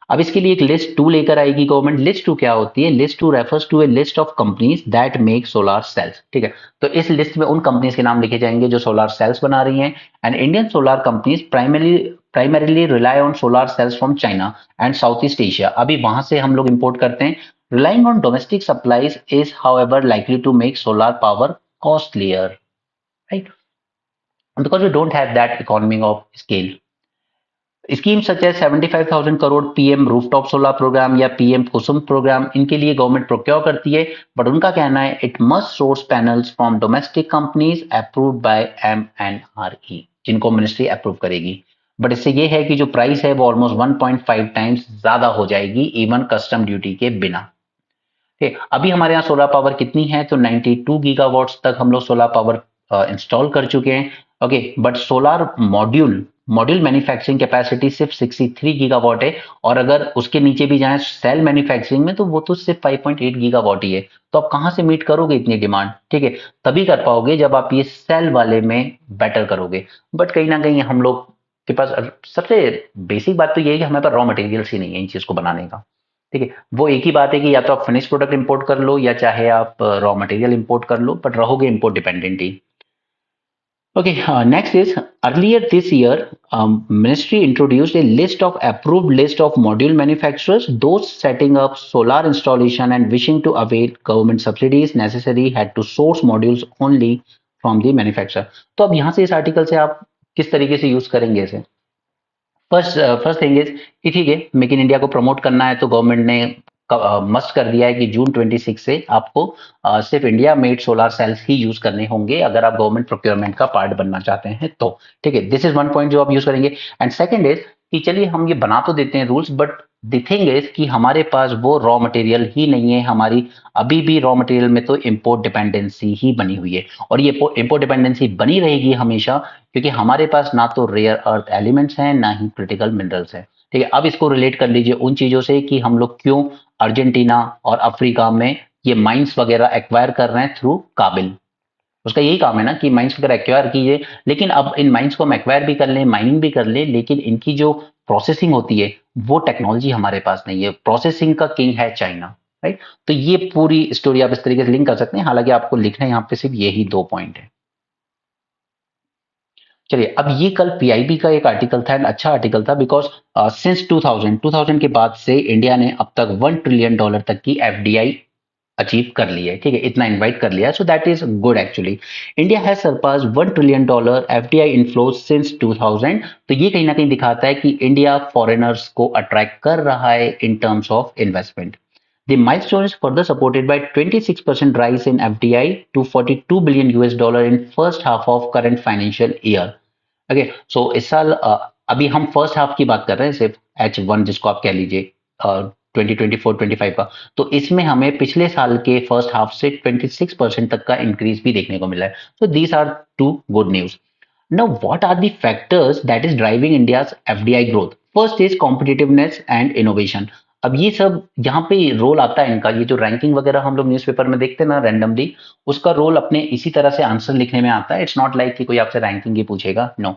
अब इसके लिए एक लिस्ट टू लेकर आएगी गवर्नमेंट। लिस्ट टू क्या होती है? List two refers to a list of companies that make solar cells. ठीक है, तो इस लिस्ट में उन कंपनीज के नाम लिखे जाएंगे जो सोलर सेल्स बना रही हैं। And Indian solar companies primarily rely on solar cells from China and south east Asia. अभी वहां से हम लोग इंपोर्ट करते हैं। Relying on domestic supplies is however likely to make solar power costlier, right, because we don't have that economy of scale। Scheme such है 75,000 crore PM rooftop solar program या PM Kusum program, इनके लिए गवर्नमेंट प्रोक्योर करती है। But उनका कहना है it must source panels from domestic companies approved by MNRE, जिनको मिनिस्ट्री अप्रूव करेगी। बट इससे ये है कि जो प्राइस है वो ऑलमोस्ट 1.5 टाइम्स ज्यादा हो जाएगी इवन कस्टम ड्यूटी के बिना। ठीक, अभी हमारे यहाँ सोलर पावर कितनी है? तो 92 गीगावाट्स तक हम लोग सोलर पावर इंस्टॉल कर चुके हैं। Okay, but solar module module manufacturing capacity सिर्फ 63 गीगावाट है, और अगर उसके नीचे भी जाएं सेल मैन्युफैक्चरिंग में तो वो तो सिर्फ 5.8 गीगावाट ही है। तो आप कहां से मीट करोगे इतनी डिमांड? ठीक है, तभी कर पाओगे जब आप ये सेल वाले में बेटर करोगे। बट कहीं ना कहीं हम लोग के पास सबसे बेसिक बात तो ये है कि हमारे पास रॉ मटेरियल्स ही नहीं है इन चीज को बनाने का। ठीक है, वो एक ही बात है कि या तो आप फिनिश प्रोडक्ट इंपोर्ट कर लो या चाहे आप रॉ मटेरियल इंपोर्ट कर लो, बट रहोगे import dependent he. Okay, next is earlier this year, Ministry introduced a list of approved list of module manufacturers. Those setting up solar installation and wishing to avail government subsidies necessary had to source modules only from the manufacturer। तो अब यहाँ से इस article से आप किस तरीके से यूज करेंगे इसे? फर्स्ट थिंग इज कि ठीक है, मेक इन इंडिया को प्रमोट करना है तो गवर्नमेंट ने मस्ट कर दिया है कि जून 26 से आपको सिर्फ इंडिया मेड सोलर सेल्स ही यूज करने होंगे अगर आप गवर्नमेंट प्रोक्योरमेंट का पार्ट बनना चाहते हैं तो। ठीक है, दिस इज वन पॉइंट जो आप यूज करेंगे। एंड सेकंड इज कि चलिए हम ये बना तो देते हैं rules, but the thing is कि हमारे पास वो रॉ मटेरियल ही नहीं है। हमारी अभी भी रॉ मटेरियल में तो इंपोर्ट डिपेंडेंसी ही बनी हुई है, और ये इंपोर्ट डिपेंडेंसी बनी रहेगी हमेशा, क्योंकि हमारे पास ना तो रेयर अर्थ एलिमेंट्स हैं ना ही क्रिटिकल मिनरल्स हैं। ठीक है, अब इसको रिलेट कर लीजिए उन चीजों से कि हम लोग क्यों अर्जेंटीना और अफ्रीका में ये माइंस वगैरह एक्वायर कर रहे हैं थ्रू काबिल। उसका यही काम है ना कि माइंस वगैरह एक्वायर कीजिए, लेकिन अब इन माइंस को हम एक्वायर भी कर लें, माइनिंग भी कर लें, लेकिन इनकी जो प्रोसेसिंग होती है वो टेक्नोलॉजी हमारे पास नहीं है। प्रोसेसिंग का किंग है चाइना, राइट। तो ये पूरी स्टोरी आप इस तरीके से लिंक कर सकते हैं, हालांकि आपको लिखना है यहाँ पे सिर्फ यही 2 पॉइंट है। चलिए, अब ये कल पीआईबी का एक आर्टिकल था, अच्छा आर्टिकल था, बिकॉज सिंस 2000 के बाद से इंडिया ने अब तक $1 ट्रिलियन तक की एफडीआई अचीव कर ली है। ठीक है, इतना इन्वाइट कर लिया, so that is good actually. India has surpass $1 trillion FDI inflow since 2000। तो ये कहीं ना कहीं दिखाता है कि इंडिया फॉरेनर्स को अट्रैक्ट कर रहा है in terms of investment. The milestone is further supported by 26% rise in FDI to $42 billion US in first half of current financial year। Okay, so इस साल अभी हम फर्स्ट हाफ की बात कर रहे हैं, सिर्फ H1 जिसको आप कह लीजिए 2024-25 का, तो इसमें हमें पिछले साल के फर्स्ट हाफ से 26% तक का इंक्रीज भी देखने को मिला है। So these are two good news. Now, what are the factors that is driving India's FDI growth? First is competitiveness and innovation. अब ये सब यहाँ पे रोल आता है इनका, ये जो रैंकिंग वगैरह हम लोग न्यूज़पेपर में देखते हैं ना रैंडमली, उसका रोल अपने इसी तरह से आंसर लिखने में आता है। इट्स नॉट लाइक कि कोई आपसे रैंकिंग ही पूछेगा, no.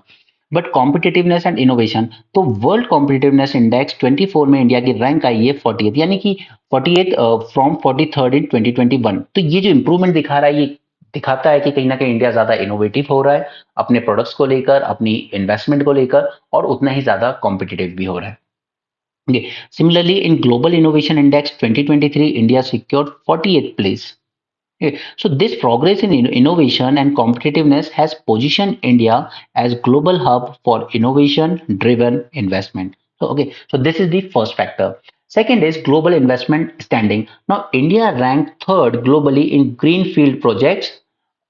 But competitiveness and innovation, तो वर्ल्ड कॉम्पिटिटिवनेस इंडेक्स 24 में इंडिया की रैंक आई है 48, यानी कि 48 फ्रॉम 43rd इन 2021। तो ये जो इंप्रूवमेंट दिखा रहा है, ये दिखाता है कि कहीं ना कहीं इंडिया ज्यादा इनोवेटिव हो रहा है अपने प्रोडक्ट्स को लेकर, अपनी इन्वेस्टमेंट को लेकर, और उतना ही ज्यादा कॉम्पिटिटिव भी हो रहा है। Okay. Similarly, in Global Innovation Index 2023, India secured 48th place. Okay. So this progress in innovation and competitiveness has positioned India as global hub for innovation-driven investment. So okay, so this is the first factor. Second is global investment standing. Now India ranked third globally in greenfield projects,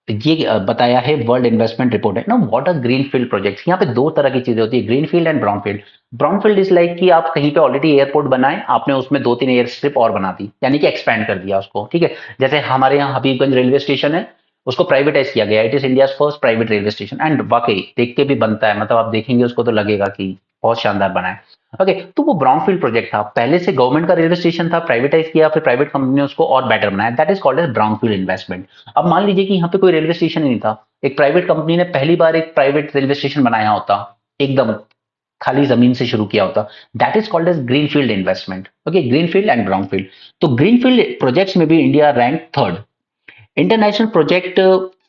ये बताया है world investment report है ना। What are greenfield projects, यहाँ पे दो तरह की चीजें होती है, greenfield and brownfield. Brownfield is like कि आप कहीं पे ऑलरेडी एयरपोर्ट बनाए, आपने उसमें 2-3 एयर स्ट्रिप और बना दी, यानी कि एक्सपैंड कर दिया उसको, ठीक है। जैसे हमारे यहाँ हबीबगंज रेलवे स्टेशन है, उसको प्राइवेटाइज किया गया, it is India first private railway station, and वाकई देख के भी बनता है, मतलब आप देखेंगे उसको तो लगेगा कि बहुत शानदार बना है। ओके, तो वो ब्राउनफील्ड प्रोजेक्ट था, पहले से गवर्नमेंट का रेलवे स्टेशन था, प्राइवेटाइज किया, फिर प्राइवेट कंपनी ने उसको और बेटर बनाया, that is called as brownfield investment. अब मान लीजिए कि यहाँ पे कोई रेलवे स्टेशन ही नहीं था, एक प्राइवेट कंपनी ने पहली बार एक प्राइवेट रेलवे स्टेशन बनाया होता, एकदम खाली जमीन से शुरू किया होता, that is called as greenfield investment. Okay, greenfield and brownfield. तो ग्रीनफील्ड प्रोजेक्ट्स में भी India rank third. International project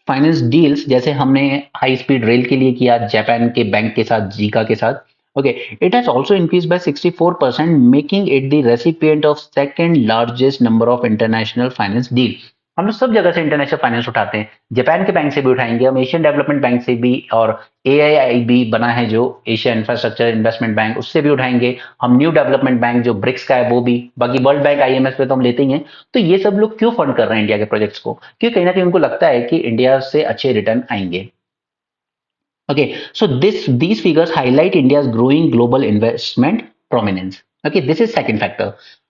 finance deals, जैसे हमने हाई स्पीड रेल के लिए किया जापान के बैंक के साथ, जीका के साथ, okay, it has also increase by 64%, making it the recipient of second largest number of international finance deal. हम लोग सब जगह से इंटरनेशनल फाइनेंस उठाते हैं, जापान के बैंक से भी उठाएंगे हम, एशियन डेवलपमेंट बैंक से भी, और एआईआईबी बना है जो एशिया इंफ्रास्ट्रक्चर इन्वेस्टमेंट बैंक, उससे भी उठाएंगे हम, न्यू डेवलपमेंट बैंक जो ब्रिक्स का है वो भी, बाकी वर्ल्ड बैंक आईएमएफ पे तो हम लेते ही हैं। तो ये सब लोग क्यों फंड कर रहे हैं इंडिया के प्रोजेक्ट्स को, क्योंकि कहीं ना कहीं उनको लगता है कि इंडिया से अच्छे रिटर्न आएंगे। Okay, so these figures highlight India's growing global investment prominence. Okay, this is second factor.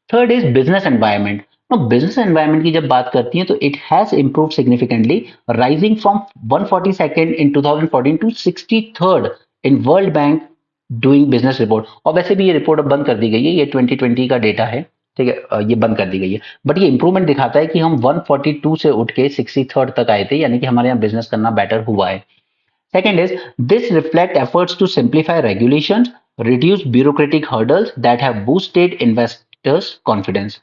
Third is business environment. Now, business environment की जब बात करती हैं तो it has improved significantly, rising from 142nd in 2014 to 63rd in World Bank doing business report. और वैसे भी ये रिपोर्ट अब बंद कर दी गई है, ये 2020 का डेटा है, ठीक है, ये बंद कर दी गई है। बट ये इंप्रूवमेंट दिखाता है कि हम 142 से उठ के 63rd तक आए थे, यानी कि हमारे यहाँ बिजनेस करना बेटर हुआ है। Second is, this reflect efforts to simplify regulations, reduce bureaucratic hurdles that have boosted investors' confidence.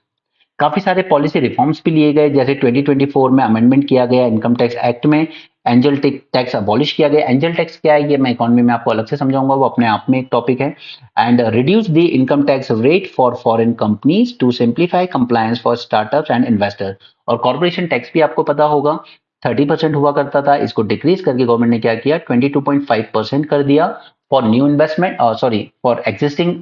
काफी सारे पॉलिसी रिफॉर्म्स भी लिए गए, जैसे 2024 में अमेंडमेंट किया गया इनकम टैक्स एक्ट में, एंजल टैक्स अबॉलिश किया गया। एंजल टैक्स क्या है ये मैं इकोनॉमी में आपको अलग से समझाऊंगा, वो अपने आप में एक टॉपिक है। And reduce the income tax rate for foreign companies to simplify compliance for startups and investors. और कॉर्पोरेशन टैक्स भी आपको पता होगा 30% हुआ करता था, इसको डिक्रीज करके गवर्नमेंट ने क्या किया, 22.5% कर दिया for new investment, sorry for existing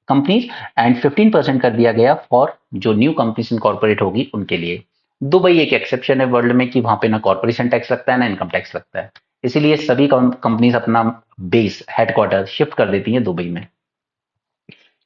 companies, and 15% कर दिया गया फॉर जो न्यू कंपनीज इनकॉर्पोरेट होगी उनके लिए। दुबई एक एक्सेप्शन है वर्ल्ड में कि वहां पे ना कॉर्पोरेशन टैक्स लगता है ना इनकम टैक्स लगता है, इसीलिए सभी कंपनीज अपना बेस हेडक्वार्टर शिफ्ट कर देती हैं दुबई में।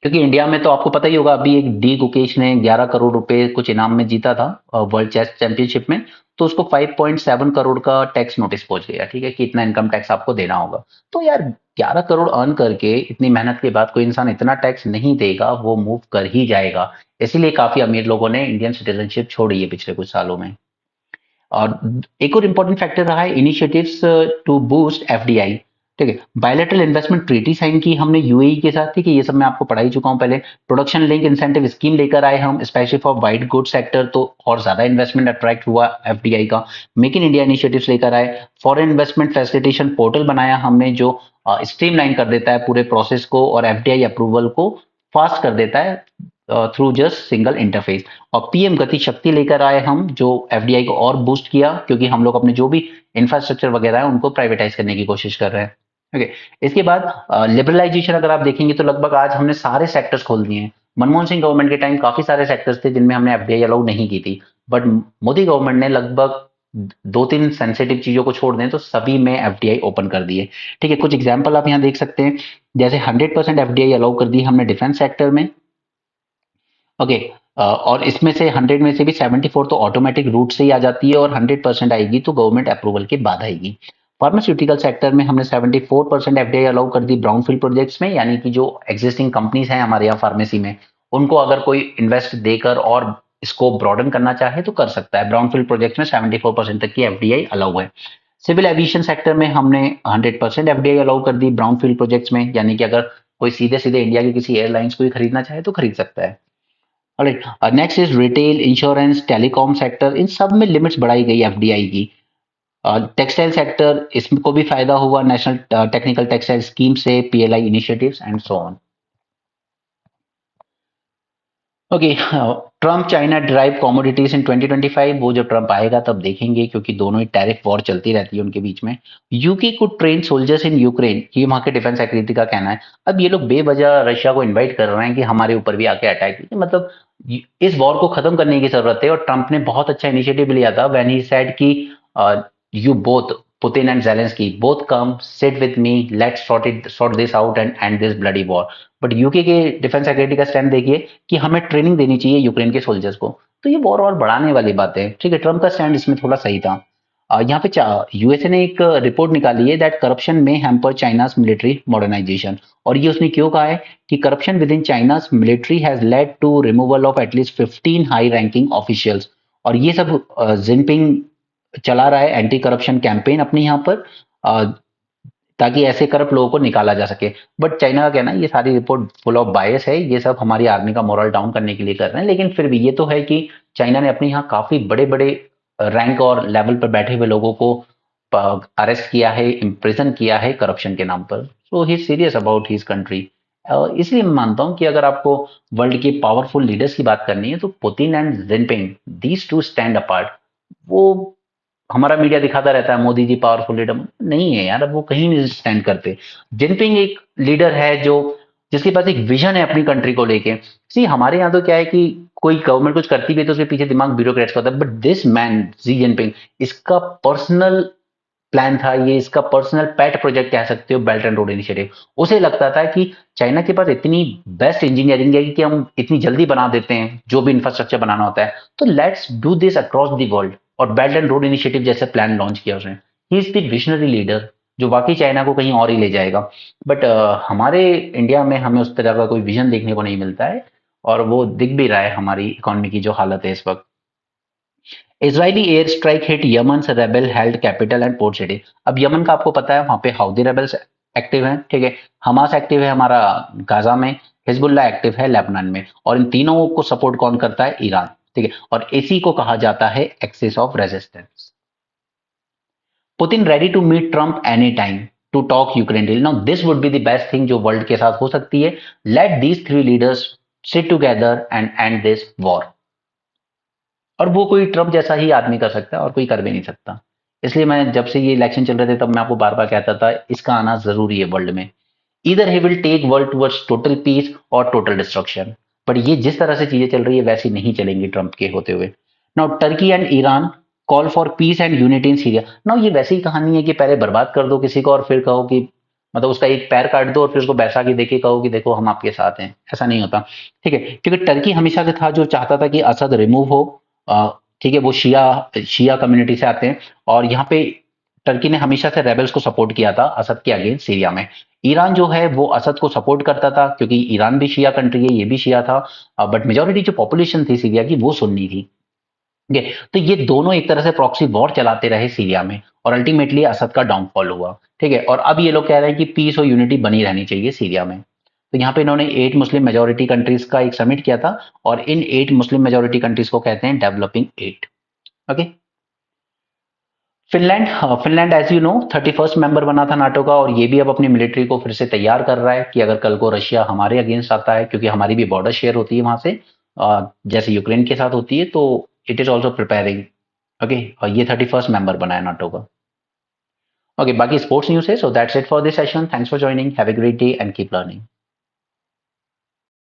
क्योंकि इंडिया में तो आपको पता ही होगा, अभी एक डी गुकेश ने 11 करोड़ रुपए कुछ इनाम में जीता था वर्ल्ड चेस चैंपियनशिप में, तो उसको 5.7 करोड़ का टैक्स नोटिस पहुंच गया, ठीक है, कि इतना इनकम टैक्स आपको देना होगा। तो यार 11 करोड़ अर्न करके इतनी मेहनत के बाद कोई इंसान इतना टैक्स नहीं देगा, वो मूव कर ही जाएगा। इसीलिए काफी अमीर लोगों ने इंडियन सिटीजनशिप छोड़ी है पिछले कुछ सालों में। और एक और इंपॉर्टेंट फैक्टर रहा है इनिशिएटिव्स टू बूस्ट एफडीआई, ठीक है। बायलैटरल इन्वेस्टमेंट ट्रीटी साइन की हमने यूएई के साथ, ठीक है, ये सब मैं आपको पढ़ा ही चुका हूं पहले। प्रोडक्शन लिंक इंसेंटिव स्कीम लेकर आए हम specially for white good sector, तो और ज्यादा इन्वेस्टमेंट अट्रैक्ट हुआ एफडीआई का। मेक इन इंडिया इनिशिएटिव्स लेकर आए, फॉरेन इन्वेस्टमेंट फैसिलिटेशन पोर्टल बनाया हमने जो स्ट्रीमलाइन कर देता है पूरे प्रोसेस को और एफडीआई अप्रूवल को फास्ट कर देता है थ्रू जस्ट सिंगल इंटरफेस। और पीएम गति शक्ति लेकर आए हम जो एफडीआई को और बूस्ट किया, क्योंकि हम लोग अपने जो भी इंफ्रास्ट्रक्चर वगैरह है उनको प्राइवेटाइज करने की कोशिश कर रहे हैं। ओके, इसके बाद लिबरलाइजेशन अगर आप देखेंगे तो लगभग आज हमने सारे सेक्टर्स खोल दिए हैं। मनमोहन सिंह गवर्नमेंट के टाइम काफी सारे सेक्टर्स थे जिनमें हमने एफडीआई अलाउ नहीं की थी, बट मोदी गवर्नमेंट ने लगभग 2-3 सेंसिटिव चीजों को छोड़ दें तो सभी में एफडीआई ओपन कर दिए, ठीक है। कुछ एग्जांपल आप यहाँ देख सकते हैं, जैसे 100% एफडीआई अलाउ कर दी हमने डिफेंस सेक्टर में, ओके। और इसमें से 100 में से भी 74 तो ऑटोमेटिक रूट से ही आ जाती है और 100% आएगी तो गवर्नमेंट अप्रूवल के बाद आएगी। फार्मास्यूटिकल सेक्टर में हमने 74% एफडीआई अलाउ कर दी ब्राउनफील्ड प्रोजेक्ट्स में, यानी कि जो एग्जिस्टिंग कंपनीज हैं हमारे यहाँ फार्मेसी में, उनको अगर कोई इन्वेस्ट देकर और इसको ब्रॉडन करना चाहे तो कर सकता है। ब्राउनफील्ड प्रोजेक्ट में 74% तक की एफडीआई अलाउ है। सिविल एविएशन सेक्टर में हमने 100% एफडीआई अलाउ कर दी ब्राउनफील्ड प्रोजेक्ट्स में, यानी कि अगर कोई सीधे सीधे इंडिया की किसी एयरलाइंस को ही खरीदना चाहे तो खरीद सकता है। Alright, next is retail, insurance, telecom sector, इन सब में लिमिट्स बढ़ाई गई एफडीआई की। टेक्सटाइल सेक्टर, इसको भी फायदा हुआ नेशनल टेक्निकल टेक्सटाइल स्कीम से, PLI initiatives and so on. Okay, Trump China drive commodities इन 2025, वो जब ट्रम्प आएगा तब देखेंगे, क्योंकि दोनों ही टैरिफ वॉर चलती रहती है उनके बीच में। UK could train soldiers in Ukraine, ये वहां के डिफेंस सेक्रेटरी का कहना है। अब ये लोग बेवजह रशिया को इनवाइट कर रहे हैं कि हमारे ऊपर भी आके अटैक कीजिए, मतलब इस वॉर को खत्म करने की जरूरत है। और ट्रम्प ने बहुत अच्छा इनिशिएटिव लिया था व्हेन ही सेड कि you both, Putin and Zelensky, both come sit with me, let's sort this out and end this bloody war. But UK के डिफेंस सेक्रेटरी का स्टैंड देखिए कि हमें ट्रेनिंग देनी चाहिए यूक्रेन के सोल्जर्स को, तो ये वॉर और बढ़ाने वाली बात है। ठीक है, ट्रम्प का स्टैंड इसमें थोड़ा सही था। यहाँ पे यूएसए ने एक रिपोर्ट निकाली है दैट करप्शन में हैम्पर चाइनाज मिलिट्री मॉडर्नाइजेशन। और ये उसने क्यों कहा है कि corruption within China's military has led to removal of at least 15 high ranking officials. और ये सब जिनपिंग चला रहा है एंटी करप्शन कैंपेन अपने यहाँ पर, ताकि ऐसे करप्ट लोगों को निकाला जा सके। बट चाइना का कहना है ये सारी रिपोर्ट फुल ऑफ बायस है, ये सब हमारी आर्मी का मोरल डाउन करने के लिए कर रहे हैं। लेकिन फिर भी ये तो है कि चाइना ने अपने यहाँ काफी बड़े बड़े रैंक और लेवल पर बैठे हुए लोगों को अरेस्ट किया है, इम्प्रिजन किया है करप्शन के नाम पर। सो ही सीरियस अबाउट हिज कंट्री। इसलिए मैं मानता हूँ कि अगर आपको वर्ल्ड के पावरफुल लीडर्स की बात करनी है तो Putin and Jinping, these two stand apart. वो हमारा मीडिया दिखाता रहता है मोदी जी पावरफुल लीडर, नहीं है यार, अब वो कहीं नहीं स्टैंड करते। जिनपिंग एक लीडर है जो, जिसके पास एक विजन है अपनी कंट्री को लेके। सी हमारे यहाँ तो क्या है कि कोई गवर्नमेंट कुछ करती भी है तो उसके पीछे दिमाग ब्यूरोक्रेट्स का होता है, but this man Xi Jinping, इसका पर्सनल प्लान था, ये इसका पर्सनल पेट प्रोजेक्ट कह सकते हो, बेल्ट एंड रोड इनिशिएटिव। उसे लगता था कि चाइना के पास इतनी बेस्ट इंजीनियरिंग है कि हम इतनी जल्दी बना देते हैं जो भी इंफ्रास्ट्रक्चर बनाना होता है, तो let's do this across the world. और बेल्ट एंड रोड इनिशिएटिव जैसे प्लान लॉन्च किया उसने। He is the visionary leader जो वाकई चाइना को कहीं और ही ले जाएगा। बट हमारे इंडिया में हमें उस तरह का कोई विजन देखने को नहीं मिलता है, और वो दिख भी रहा है हमारी इकोनॉमी की जो हालत है इस वक्त। Israeli air strike hit Yemen rebel held capital and port city. अब यमन का आपको पता है वहां पे हाउदी रेबल्स एक्टिव हैं, ठीक है, हमास एक्टिव है हमारा गाजा में, हिजबुल्लाह एक्टिव है लेबनान में, और इन तीनों को सपोर्ट कौन करता है? ईरान। ठीक है, और इसी को कहा जाता है axis of resistance. Putin ready to meet Trump any time to talk Ukraine deal. Now this would be the best thing जो वर्ल्ड के साथ हो सकती है। Let these three leaders sit together and end this war. और वो कोई Trump जैसा ही आदमी कर सकता है और कोई कर भी नहीं सकता। इसलिए मैं जब से ये इलेक्शन चल रहे थे तब मैं आपको बार बार कहता था इसका आना जरूरी है वर्ल्ड में। इधर ही will take world towards total peace और टोटल डिस्ट्रक्शन। बट ये जिस तरह से चीजें चल रही है वैसी नहीं चलेंगी ट्रम्प के होते हुए। Now Turkey and Iran call for piece and unity in Syria. Now ये वैसी ही कहानी है कि पहले बर्बाद कर दो किसी को और फिर कहो कि, मतलब उसका एक पैर काट दो और फिर उसको बैसा के देके कहो कि देखो हम आपके साथ हैं। ऐसा नहीं होता, ठीक है, क्योंकि टर्की हमेशा से था जो चाहता था कि असद रिमूव हो। ठीक है, वो शिया शिया कम्युनिटी से आते हैं, और यहाँ पे टर्की ने हमेशा से रेबल्स को सपोर्ट किया था असद के अगेंस्ट सीरिया में। ईरान जो है वो असद को सपोर्ट करता था क्योंकि ईरान भी शिया कंट्री है, ये भी शिया था। बट मेजोरिटी जो पॉपुलेशन थी सीरिया की वो सुन्नी थी। ठीक है, तो ये दोनों एक तरह से प्रॉक्सी वॉर चलाते रहे सीरिया में, और अल्टीमेटली असद का डाउनफॉल हुआ। ठीक है, और अब ये लोग कह रहे हैं कि पीस और यूनिटी बनी रहनी चाहिए सीरिया में। तो यहाँ पे इन्होंने 8 मुस्लिम मेजोरिटी कंट्रीज का एक समिट किया था, और इन 8 मुस्लिम मेजोरिटी कंट्रीज को कहते हैं developing 8। Okay. Finland, Finland as you know 31st member बना था नाटो का, और ये भी अब अपनी मिलिट्री को फिर से तैयार कर रहा है कि अगर कल को रशिया हमारे अगेंस्ट आता है, क्योंकि हमारी भी बॉर्डर शेयर होती है वहां से, जैसे यूक्रेन के साथ होती है, तो it is also preparing. Okay, और ये 31st मेंबर बना है नाटो का। ओके, बाकी स्पोर्ट्स न्यूज है। So that's it for this session. Thanks for joining, have a great day and keep learning.